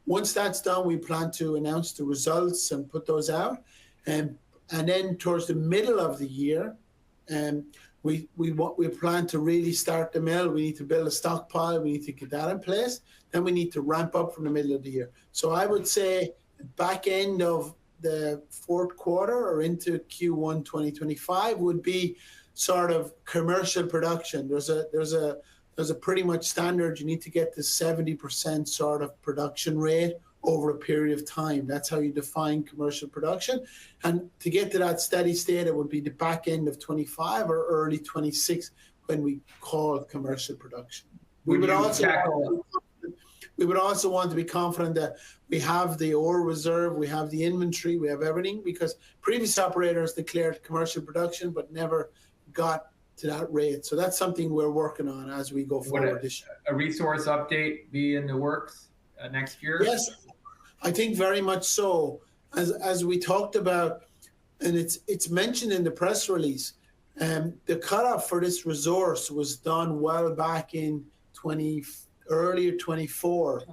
Once that's done, we plan to announce the results and put those out. And then towards the middle of the year, we plan to really start the mill. We need to build a stockpile. We need to get that in place. Then we need to ramp up from the middle of the year. So I would say back end of the fourth quarter or into Q1 2025 would be sort of commercial production. There's a pretty much standard. You need to get to 70% sort of production rate over a period of time. That's how you define commercial production. And to get to that steady state, it would be the back end of 25 or early 26 when we call commercial production. We would also want to be confident that we have the ore reserve, we have the inventory, we have everything, because previous operators declared commercial production but never got to that rate. So that's something we're working on as we go forward this year. A resource update be in the works next year? Yes, I think very much so. As we talked about, and it's mentioned in the press release, the cutoff for this resource was done well back in earlier 24.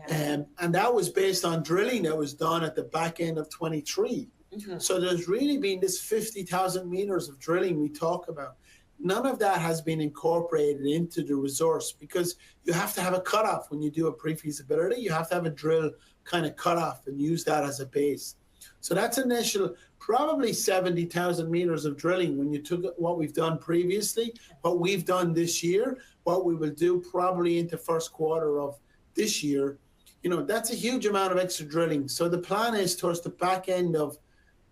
Yeah. And that was based on drilling that was done at the back end of 23. Mm-hmm. So there's really been this 50,000 meters of drilling we talk about. None of that has been incorporated into the resource because you have to have a cutoff when you do a pre-feasibility. You have to have a drill kind of cutoff and use that as a base. So that's initial, probably 70,000 meters of drilling when you took what we've done previously, what we've done this year, what we will do probably into first quarter of this year. You know, that's a huge amount of extra drilling. So the plan is towards the back end of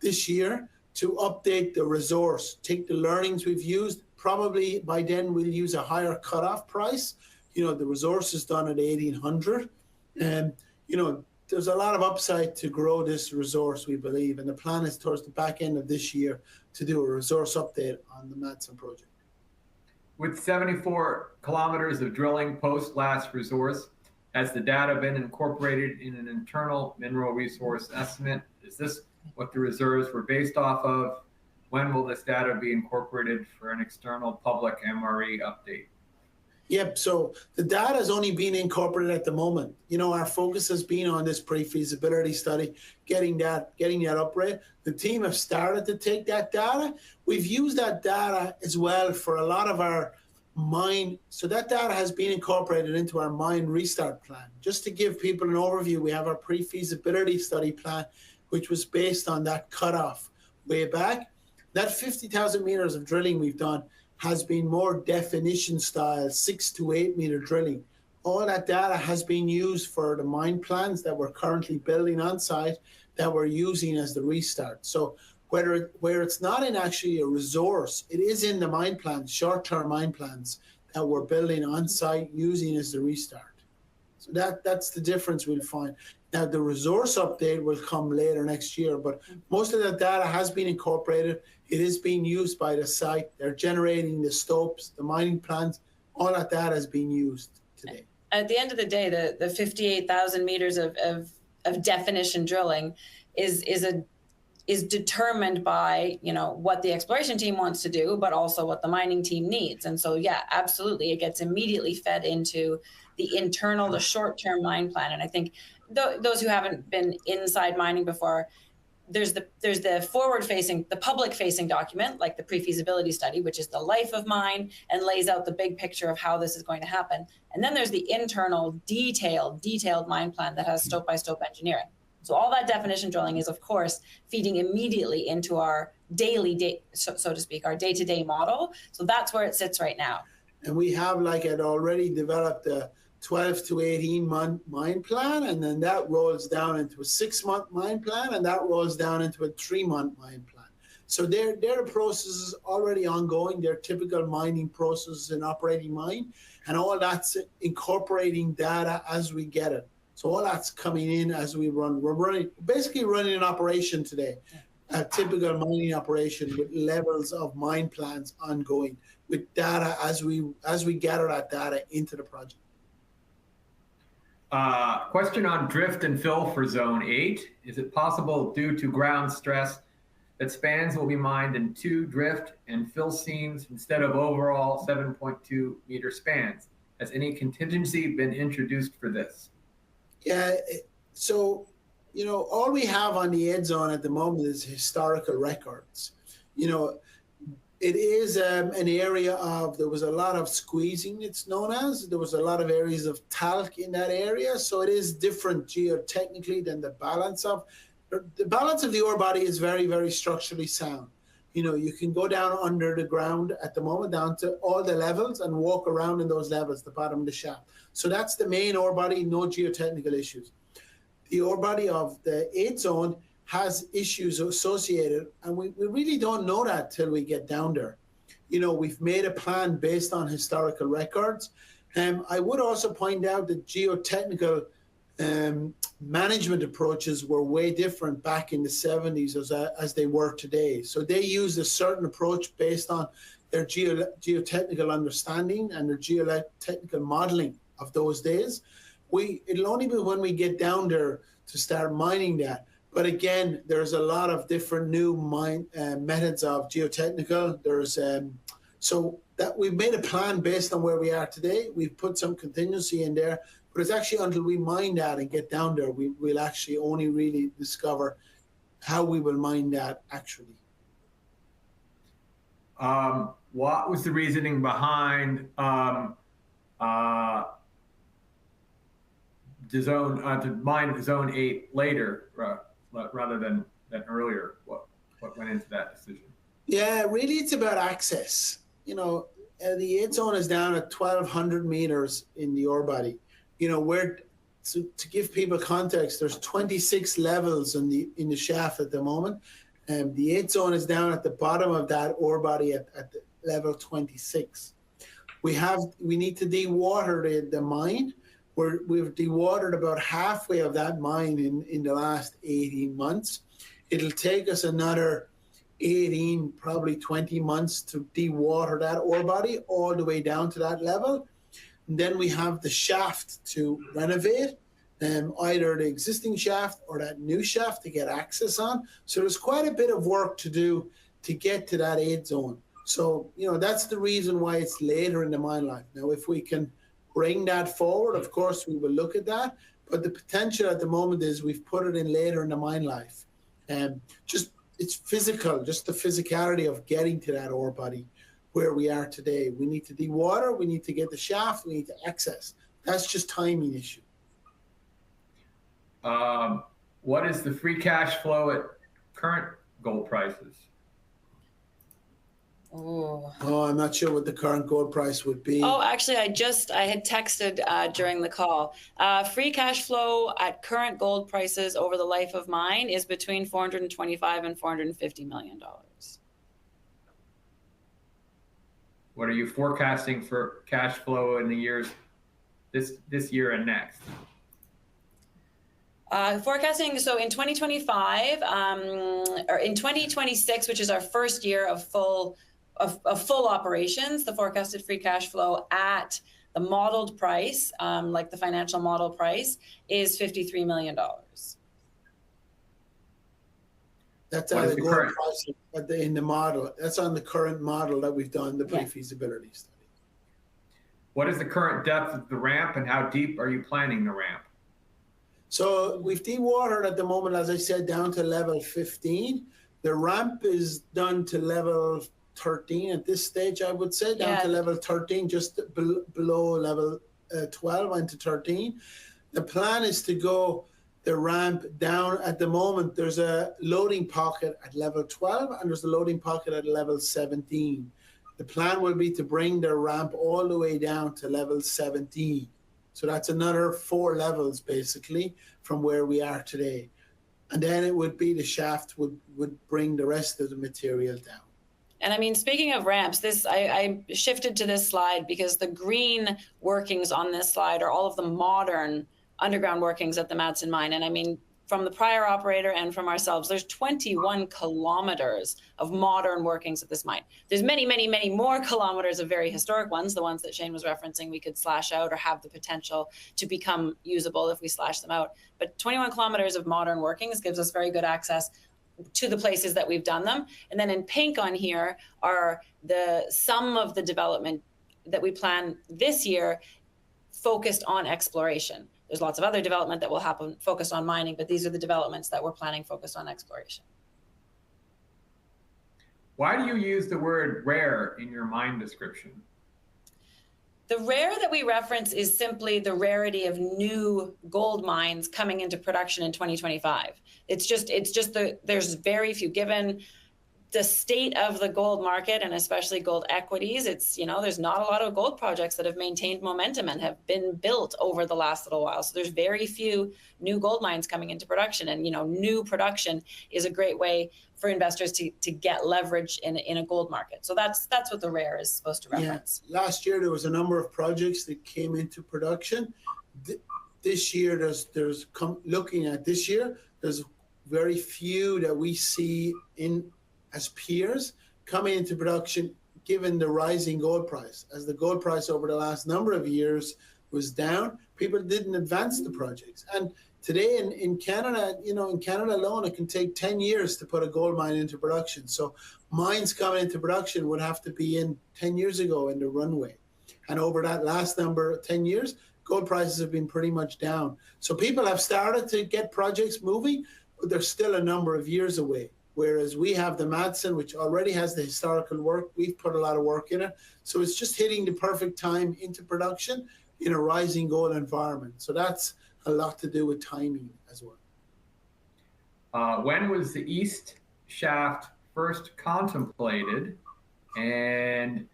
this year to update the resource, take the learnings we've used. Probably by then we'll use a higher cutoff price. You know, the resource is done at 1,800. And, you know, there's a lot of upside to grow this resource, we believe. And the plan is towards the back end of this year to do a resource update on the Madsen project. With 74 kilometers of drilling post last resource, has the data been incorporated in an internal mineral resource estimate? Is this what the reserves were based off of? When will this data be incorporated for an external public MRE update? Yep, so the data is only being incorporated at the moment. You know, our focus has been on this pre-feasibility study, getting that upright. The team have started to take that data. We've used that data as well for a lot of our mine. So that data has been incorporated into our mine restart plan. Just to give people an overview, we have our pre-feasibility study plan, which was based on that cutoff way back. That 50,000 meters of drilling we've done has been more definition style, 6 to 8 meter drilling. All that data has been used for the mine plans that we're currently building on site that we're using as the restart. So where it's not in actually a resource, it is in the mine plans, short-term mine plans that we're building on site using as the restart. So that's the difference we'll find. Now, the resource update will come later next year, but most of that data has been incorporated. It is being used by the site. They're generating the stopes, the mining plans. All that data is being used today. At the end of the day, the 58,000 meters of definition drilling is determined by, you know, what the exploration team wants to do, but also what the mining team needs. And so, yeah, absolutely, it gets immediately fed into the internal, the short-term mine plan. And I think those who haven't been inside mining before, there's the forward-facing, the public-facing document, like the pre-feasibility study, which is the life of mine and lays out the big picture of how this is going to happen. And then there's the internal, detailed mine plan that has stope-by-stope engineering. So all that definition drilling is, of course, feeding immediately into our daily, so to speak, our day-to-day model. So that's where it sits right now. And we have, like, it already developed a 12 to 18 month mine plan, and then that rolls down into a 6 month mine plan, and that rolls down into a 3 month mine plan. So they're the processes already ongoing. They're typical mining processes in operating mine, and all that's incorporating data as we get it. So all that's coming in as we run. We're basically running an operation today, a typical mining operation with levels of mine plans ongoing, with data as we gather that data into the project. Question on drift and fill for Zone 8. Is it possible, due to ground stress, that spans will be mined in 2 drift and fill seams instead of overall 7.2 meter spans? Has any contingency been introduced for this? Yeah, so, all we have on the Ed Zone at the moment is historical records. It is an area there was a lot of squeezing, it's known as. There was a lot of areas of talc in that area. So it is different geotechnically than the balance of the ore body is very, very structurally sound. You can go down under the ground at the moment, down to all the levels, and walk around in those levels, the bottom of the shaft. So that's the main ore body, no geotechnical issues. The ore body of the 8 Zone has issues associated, and we really don't know that till we get down there. We've made a plan based on historical records. I would also point out that geotechnical management approaches were way different back in the 70s as they were today. So they used a certain approach based on their geotechnical understanding and their geotechnical modeling of those days. It'll only be when we get down there to start mining that. But again, there's a lot of different new mine methods of geotechnical. So that we've made a plan based on where we are today. We've put some contingency in there, but it's actually until we mine that and get down there, we'll actually only really discover how we will mine that actually. What was the reasoning behind to mine Zone 8 later rather than earlier? What went into that decision? Yeah, really, it's about access. The 8 Zone is down at 1,200 meters in the ore body. To give people context, there's 26 levels in the shaft at the moment. The 8 Zone is down at the bottom of that ore body at the level 26. We need to dewater the mine. We've dewatered about halfway of that mine in the last 18 months. It'll take us another 18, probably 20 months to dewater that ore body all the way down to that level. And then we have the shaft to renovate, either the existing shaft or that new shaft to get access on. So there's quite a bit of work to do to get to that 8 Zone. So, that's the reason why it's later in the mine life. Now, if we can bring that forward, of course, we will look at that. But the potential at the moment is we've put it in later in the mine life. It's physical, just the physicality of getting to that ore body where we are today. We need to dewater, we need to get the shaft, we need to access. That's just timing issue. What is the free cash flow at current gold prices? Oh, I'm not sure what the current gold price would be. Oh, actually, I had texted during the call. Free cash flow at current gold prices over the life of mine is between $425 and $450 million. What are you forecasting for cash flow in the years this year and next? Forecasting, so in 2025 or in 2026, which is our first year of full operations, the forecasted free cash flow at the modeled price, like the financial model price, is $53 million. That's on the gold price in the model. That's on the current model that we've done, the pre-feasibility study. What is the current depth of the ramp, and how deep are you planning the ramp? So we've dewatered at the moment, as I said, down to level 15. The ramp is done to level 13 at this stage, I would say, down to level 13, just below level 12 into 13. The plan is to go the ramp down. At the moment, there's a loading pocket at level 12 and there's a loading pocket at level 17. The plan will be to bring the ramp all the way down to level 17. So that's another 4 levels, basically, from where we are today. and then it would be the shaft would bring the rest of the material down. And I mean, speaking of ramps, I shifted to this slide because the green workings on this slide are all of the modern underground workings at the Madsen mine. And I mean, from the prior operator and from ourselves, there's 21 kilometers of modern workings at this mine. There's many, many, many more kilometers of very historic ones, the ones that Shane was referencing we could slash out or have the potential to become usable if we slash them out. But 21 kilometers of modern workings gives us very good access to the places that we've done them. And then in pink on here are some of the development that we plan this year focused on exploration. There's lots of other development that will happen focused on mining, but these are the developments that we're planning focused on exploration. Why do you use the word rare in your mine description? The rare that we reference is simply the rarity of new gold mines coming into production in 2025. It's just there's very few, given the state of the gold market and especially gold equities. It's, there's not a lot of gold projects that have maintained momentum and have been built over the last little while. So there's very few new gold mines coming into production, and, new production is a great way for investors to get leverage in a gold market. So that's what the rare is supposed to reference. Yeah. Last year, there was a number of projects that came into production. This year, looking at this year, there's very few that we see as peers coming into production, given the rising gold price. As the gold price over the last number of years was down, people didn't advance the projects. And today in Canada, in Canada alone, it can take 10 years to put a gold mine into production. So mines coming into production would have to be in 10 years ago in the runway. And over that last 10 years, gold prices have been pretty much down. So people have started to get projects moving, but they're still a number of years away. Whereas we have the Madsen, which already has the historical work. We've put a lot of work in it. So it's just hitting the perfect time into production in a rising gold environment. So that's a lot to do with timing as well. When was the east shaft first contemplated? And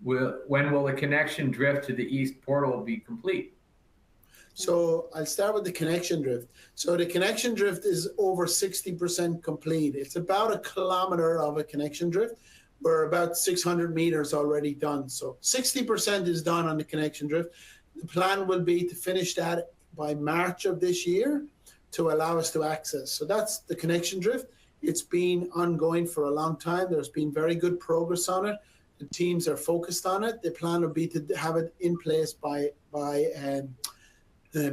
when will the connection drift to the east portal be complete? So I'll start with the connection drift. So the connection drift is over 60% complete. It's about 1 kilometer of a connection drift. We're about 600 meters already done. So 60% is done on the connection drift. The plan will be to finish that by March of this year to allow us to access. So that's the connection drift. It's been ongoing for a long time. There's been very good progress on it. The teams are focused on it. The plan will be to have it in place by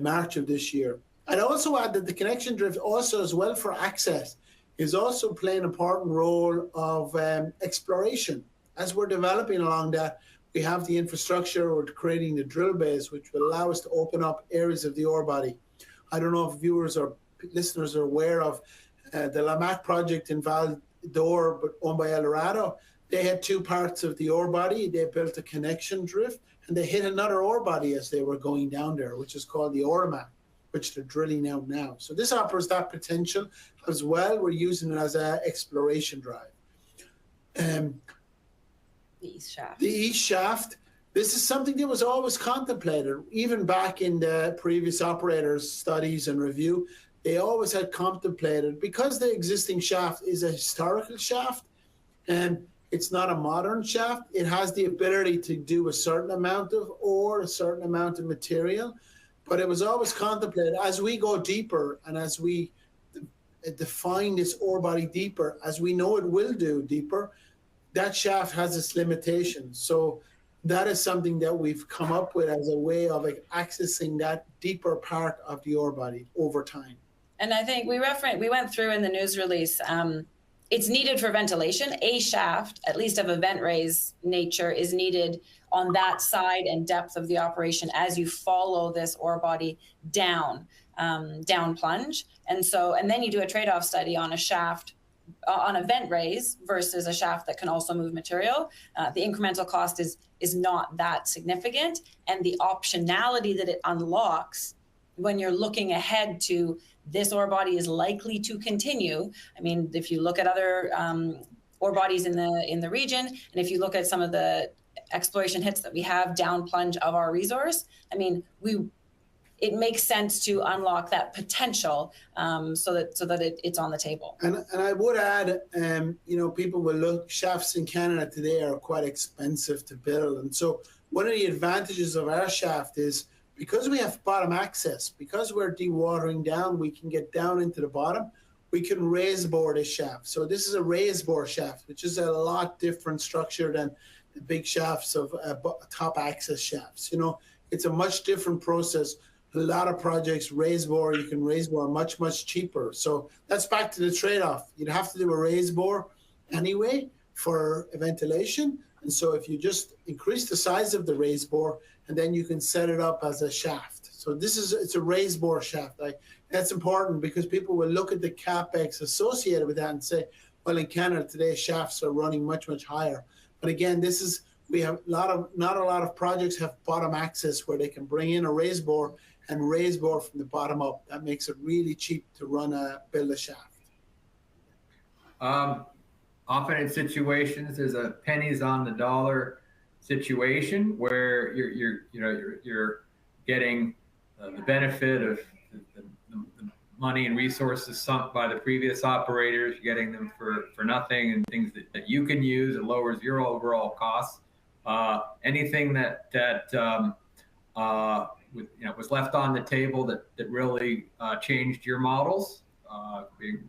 March of this year. I'd also add that the connection drift also, as well for access, is also playing an important role of exploration. As we're developing along that, we have the infrastructure, we're creating the drill base, which will allow us to open up areas of the ore body. I don't know if viewers or listeners are aware of the Lamaque project in Val d'Or, but owned by Eldorado. They had two parts of the ore body. They built a connection drift, and they hit another ore body as they were going down there, which is called the Ormac, which they're drilling out now. So this offers that potential as well. We're using it as an exploration drive. The East Shaft. The East Shaft. This is something that was always contemplated, even back in the previous operators' studies and review. They always had contemplated, because the existing shaft is a historical shaft, and it's not a modern shaft. It has the ability to do a certain amount of ore, a certain amount of material, but it was always contemplated as we go deeper and as we define this ore body deeper, as we know it will do deeper, that shaft has its limitations. So that is something that we've come up with as a way of accessing that deeper part of the ore body over time. And I think we went through in the news release, it's needed for ventilation. A shaft, at least of a vent raise nature, is needed on that side and depth of the operation as you follow this ore body down plunge. And then you do a trade-off study on a shaft, on a vent raise versus a shaft that can also move material. The incremental cost is not that significant. And the optionality that it unlocks when you're looking ahead to this ore body is likely to continue. I mean, if you look at other ore bodies in the region, and if you look at some of the exploration hits that we have down plunge of our resource, I mean, it makes sense to unlock that potential so that it's on the table. And I would add, people will look, shafts in Canada today are quite expensive to build. And so one of the advantages of our shaft is because we have bottom access, because we're dewatering down, we can get down into the bottom. We can raise bore this shaft. So this is a raise bore shaft, which is a lot different structure than the big shafts of top access shafts. It's a much different process. A lot of projects raise bore, you can raise bore much, much cheaper. So that's back to the trade-off. You'd have to do a raise bore anyway for ventilation. And so if you just increase the size of the raise bore, and then you can set it up as a shaft. So it's a raise bore shaft. That's important because people will look at the CapEx associated with that and say, well, in Canada today, shafts are running much, much higher. But again, we have not a lot of projects have bottom access where they can bring in a raise bore and raise bore from the bottom up. That makes it really cheap to build a shaft. Often in situations, there's a pennies on the dollar situation where you're getting the benefit of the money and resources sunk by the previous operators, you're getting them for nothing, and things that you can use. It lowers your overall costs. Anything that was left on the table that really changed your models.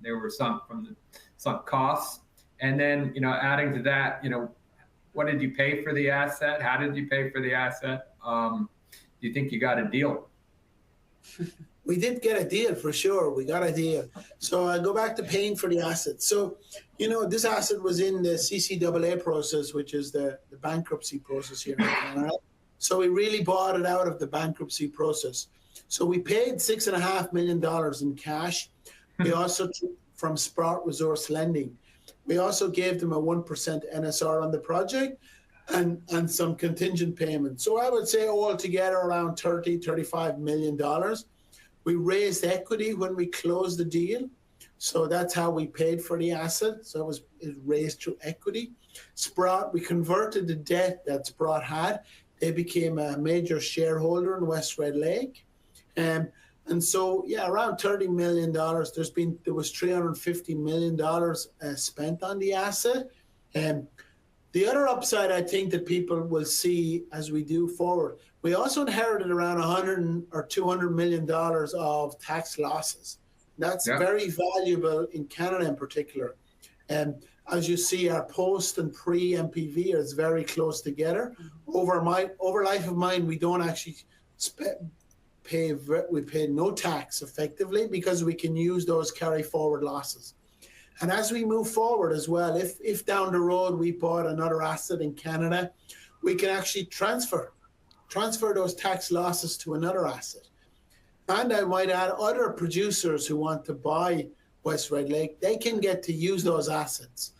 There were some from the sunk costs, and then adding to that, what did you pay for the asset? How did you pay for the asset? Do you think you got a deal? We did get a deal for sure. We got a deal. So I go back to paying for the asset. So, this asset was in the CCAA process, which is the bankruptcy process here in Canada. So we really bought it out of the bankruptcy process. So we paid $6.5 million in cash. We also took from Sprott Resource Lending. We also gave them a 1% NSR on the project and some contingent payments. So I would say altogether around $35 million. We raised equity when we closed the deal. So that's how we paid for the asset. So it was raised through equity. Sprott, we converted the debt that Sprott had. They became a major shareholder in West Red Lake. And so, around $30 million. There was $350 million spent on the asset. And the other upside, I think, that people will see as we do forward, we also inherited around $100 or $200 million of tax losses. That's very valuable in Canada in particular. And as you see, our post and pre-MPV is very close together. Over life of mine, we don't actually we pay no tax effectively because we can use those carry forward losses. And as we move forward as well, if down the road we bought another asset in Canada, we can actually transfer those tax losses to another asset. And I might add, other producers who want to buy West Red Lake, they can get to use those assets,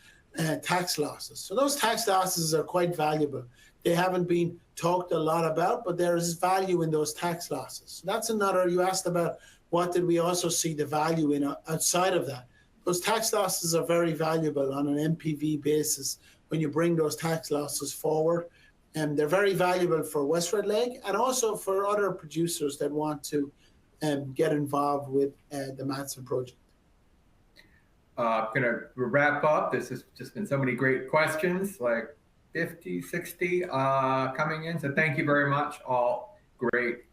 tax losses. So those tax losses are quite valuable. They haven't been talked a lot about, but there is value in those tax losses. That's another, you asked about what did we also see the value in outside of that. Those tax losses are very valuable on an MPV basis when you bring those tax losses forward. And they're very valuable for West Red Lake and also for other producers that want to get involved with the Madsen project. I'm going to wrap up. This has just been so many great questions, like 50, 60 coming in. So thank you very much. All great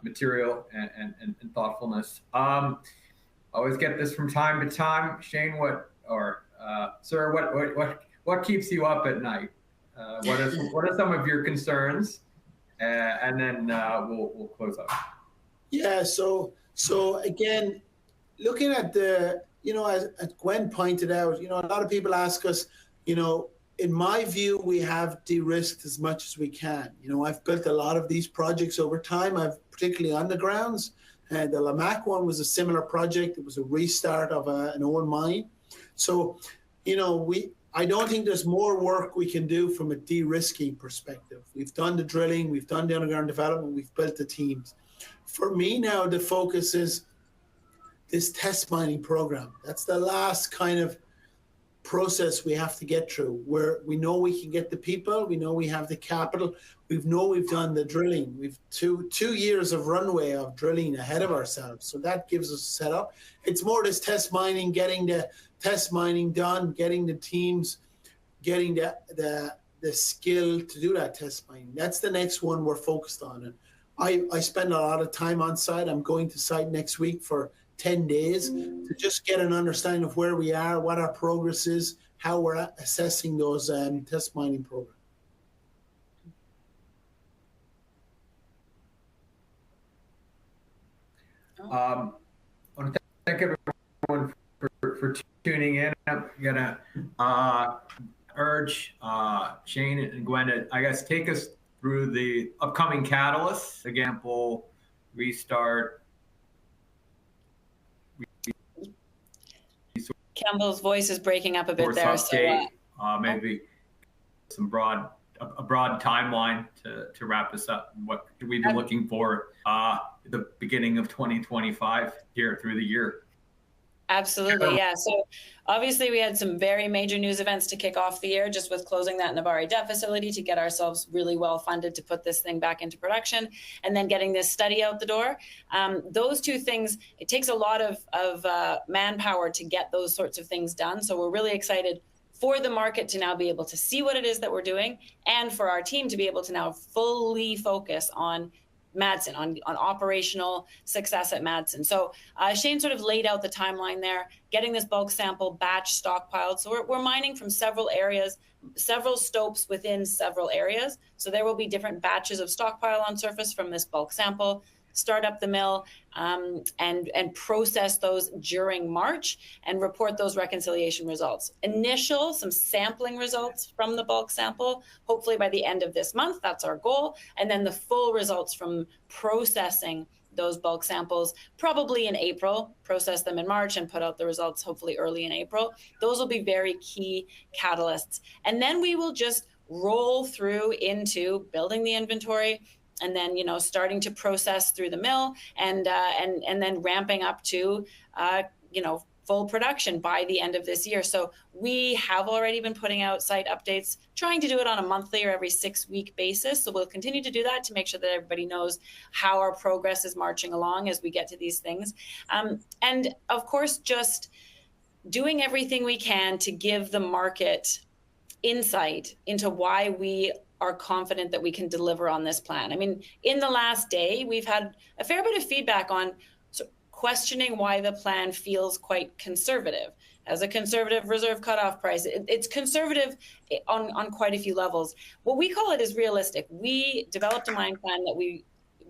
material and thoughtfulness. Always get this from time to time. Shane, sir, what keeps you up at night? What are some of your concerns? And then we'll close up. Yeah. So again, looking at the, as Gwen pointed out, a lot of people ask us, in my view, we have de-risked as much as we can. I've built a lot of these projects over time. Particularly undergrounds. The Lamaque one was a similar project. It was a restart of an old mine. So, I don't think there's more work we can do from a de-risking perspective. We've done the drilling, we've done the underground development, we've built the teams. For me now, the focus is this test mining program. That's the last kind of process we have to get through, where we know we can get the people, we know we have the capital, we've done the drilling, we've two years of runway of drilling ahead of ourselves, so that gives us a setup. It's more this test mining, getting the test mining done, getting the teams, getting the skill to do that test mining. That's the next one we're focused on. And I spend a lot of time on site. I'm going to site next week for 10 days to just get an understanding of where we are, what our progress is, how we're assessing those test mining programs. I want to thank everyone for tuning in. I'm going to urge Shane and Gwen to, I guess, take us through the upcoming catalysts. Example, restart. Campbell's voice is breaking up a bit there. Update, so, maybe a broad timeline to wrap this up. What should we be looking for the beginning of 2025 here through the year? Absolutely, yeah. So obviously we had some very major news events to kick off the year, just with closing that Nebari debt facility to get ourselves really well funded to put this thing back into production, and then getting this study out the door. Those two things, it takes a lot of manpower to get those sorts of things done. So we're really excited for the market to now be able to see what it is that we're doing, and for our team to be able to now fully focus on Madsen, on operational success at Madsen. So Shane sort of laid out the timeline there, getting this bulk sample batch stockpiled. So we're mining from several areas, several stopes within several areas. So there will be different batches of stockpile on surface from this bulk sample, start up the mill and process those during March and report those reconciliation results. Some sampling results from the bulk sample, hopefully by the end of this month, that's our goal. And then the full results from processing those bulk samples, probably in April, process them in March and put out the results hopefully early in April. Those will be very key catalysts. And then we will just roll through into building the inventory, and then, starting to process through the mill, and then ramping up to, full production by the end of this year. So we have already been putting out site updates, trying to do it on a monthly or every 6-week basis. So we'll continue to do that to make sure that everybody knows how our progress is marching along as we get to these things. And of course, just doing everything we can to give the market insight into why we are confident that we can deliver on this plan. I mean, in the last day, we've had a fair bit of feedback on questioning why the plan feels quite conservative. As a conservative reserve cutoff price, it's conservative on quite a few levels. What we call it is realistic. We developed a mine plan that we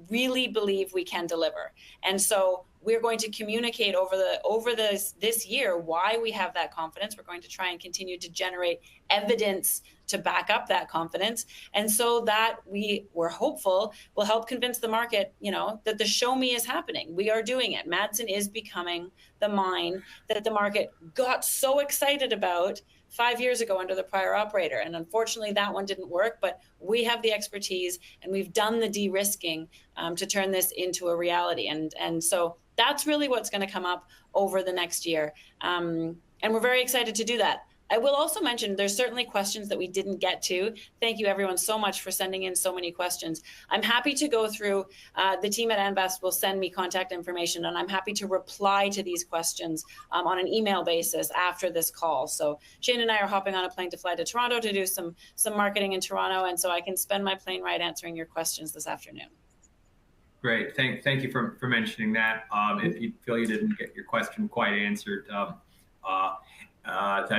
really believe we can deliver. And so we're going to communicate over this year why we have that confidence. We're going to try and continue to generate evidence to back up that confidence. And so that we're hopeful will help convince the market, that the show me is happening. We are doing it. Madsen is becoming the mine that the market got so excited about 5 years ago under the prior operator. And unfortunately, that one didn't work, but we have the expertise and we've done the de-risking to turn this into a reality. And so that's really what's going to come up over the next year. And we're very excited to do that. I will also mention there's certainly questions that we didn't get to. Thank you everyone so much for sending in so many questions. I'm happy to go through, the team at Amvest will send me contact information, and I'm happy to reply to these questions on an email basis after this call. So Shane and I are hopping on a plane to fly to Toronto to do some marketing in Toronto, and so I can spend my plane ride answering your questions this afternoon. Great, thank you for mentioning that. If you feel you didn't get your question quite answered,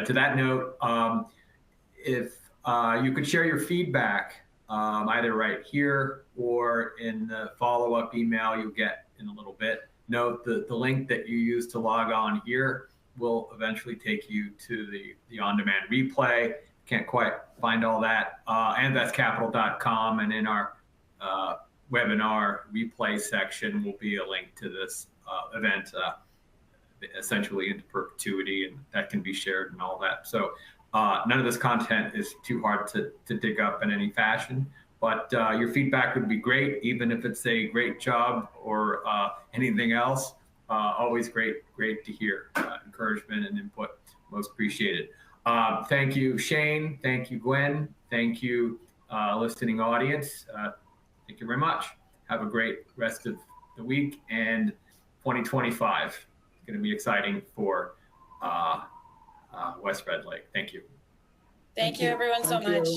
to that note, if you could share your feedback either right here or in the follow-up email you'll get in a little bit. Note the link that you use to log on here will eventually take you to the on-demand replay. Can't quite find all that. Amvestcapital.com, and in our webinar replay section will be a link to this event essentially into perpetuity, and that can be shared and all that. So none of this content is too hard to dig up in any fashion, but your feedback would be great, even if it's a great job or anything else. Always great to hear. Encouragement and input, most appreciated. Thank you, Shane. Thank you, Gwen. Thank you, listening audience. Thank you very much. Have a great rest of the week, and 2025 is going to be exciting for West Red Lake. Thank you. Thank you everyone so much.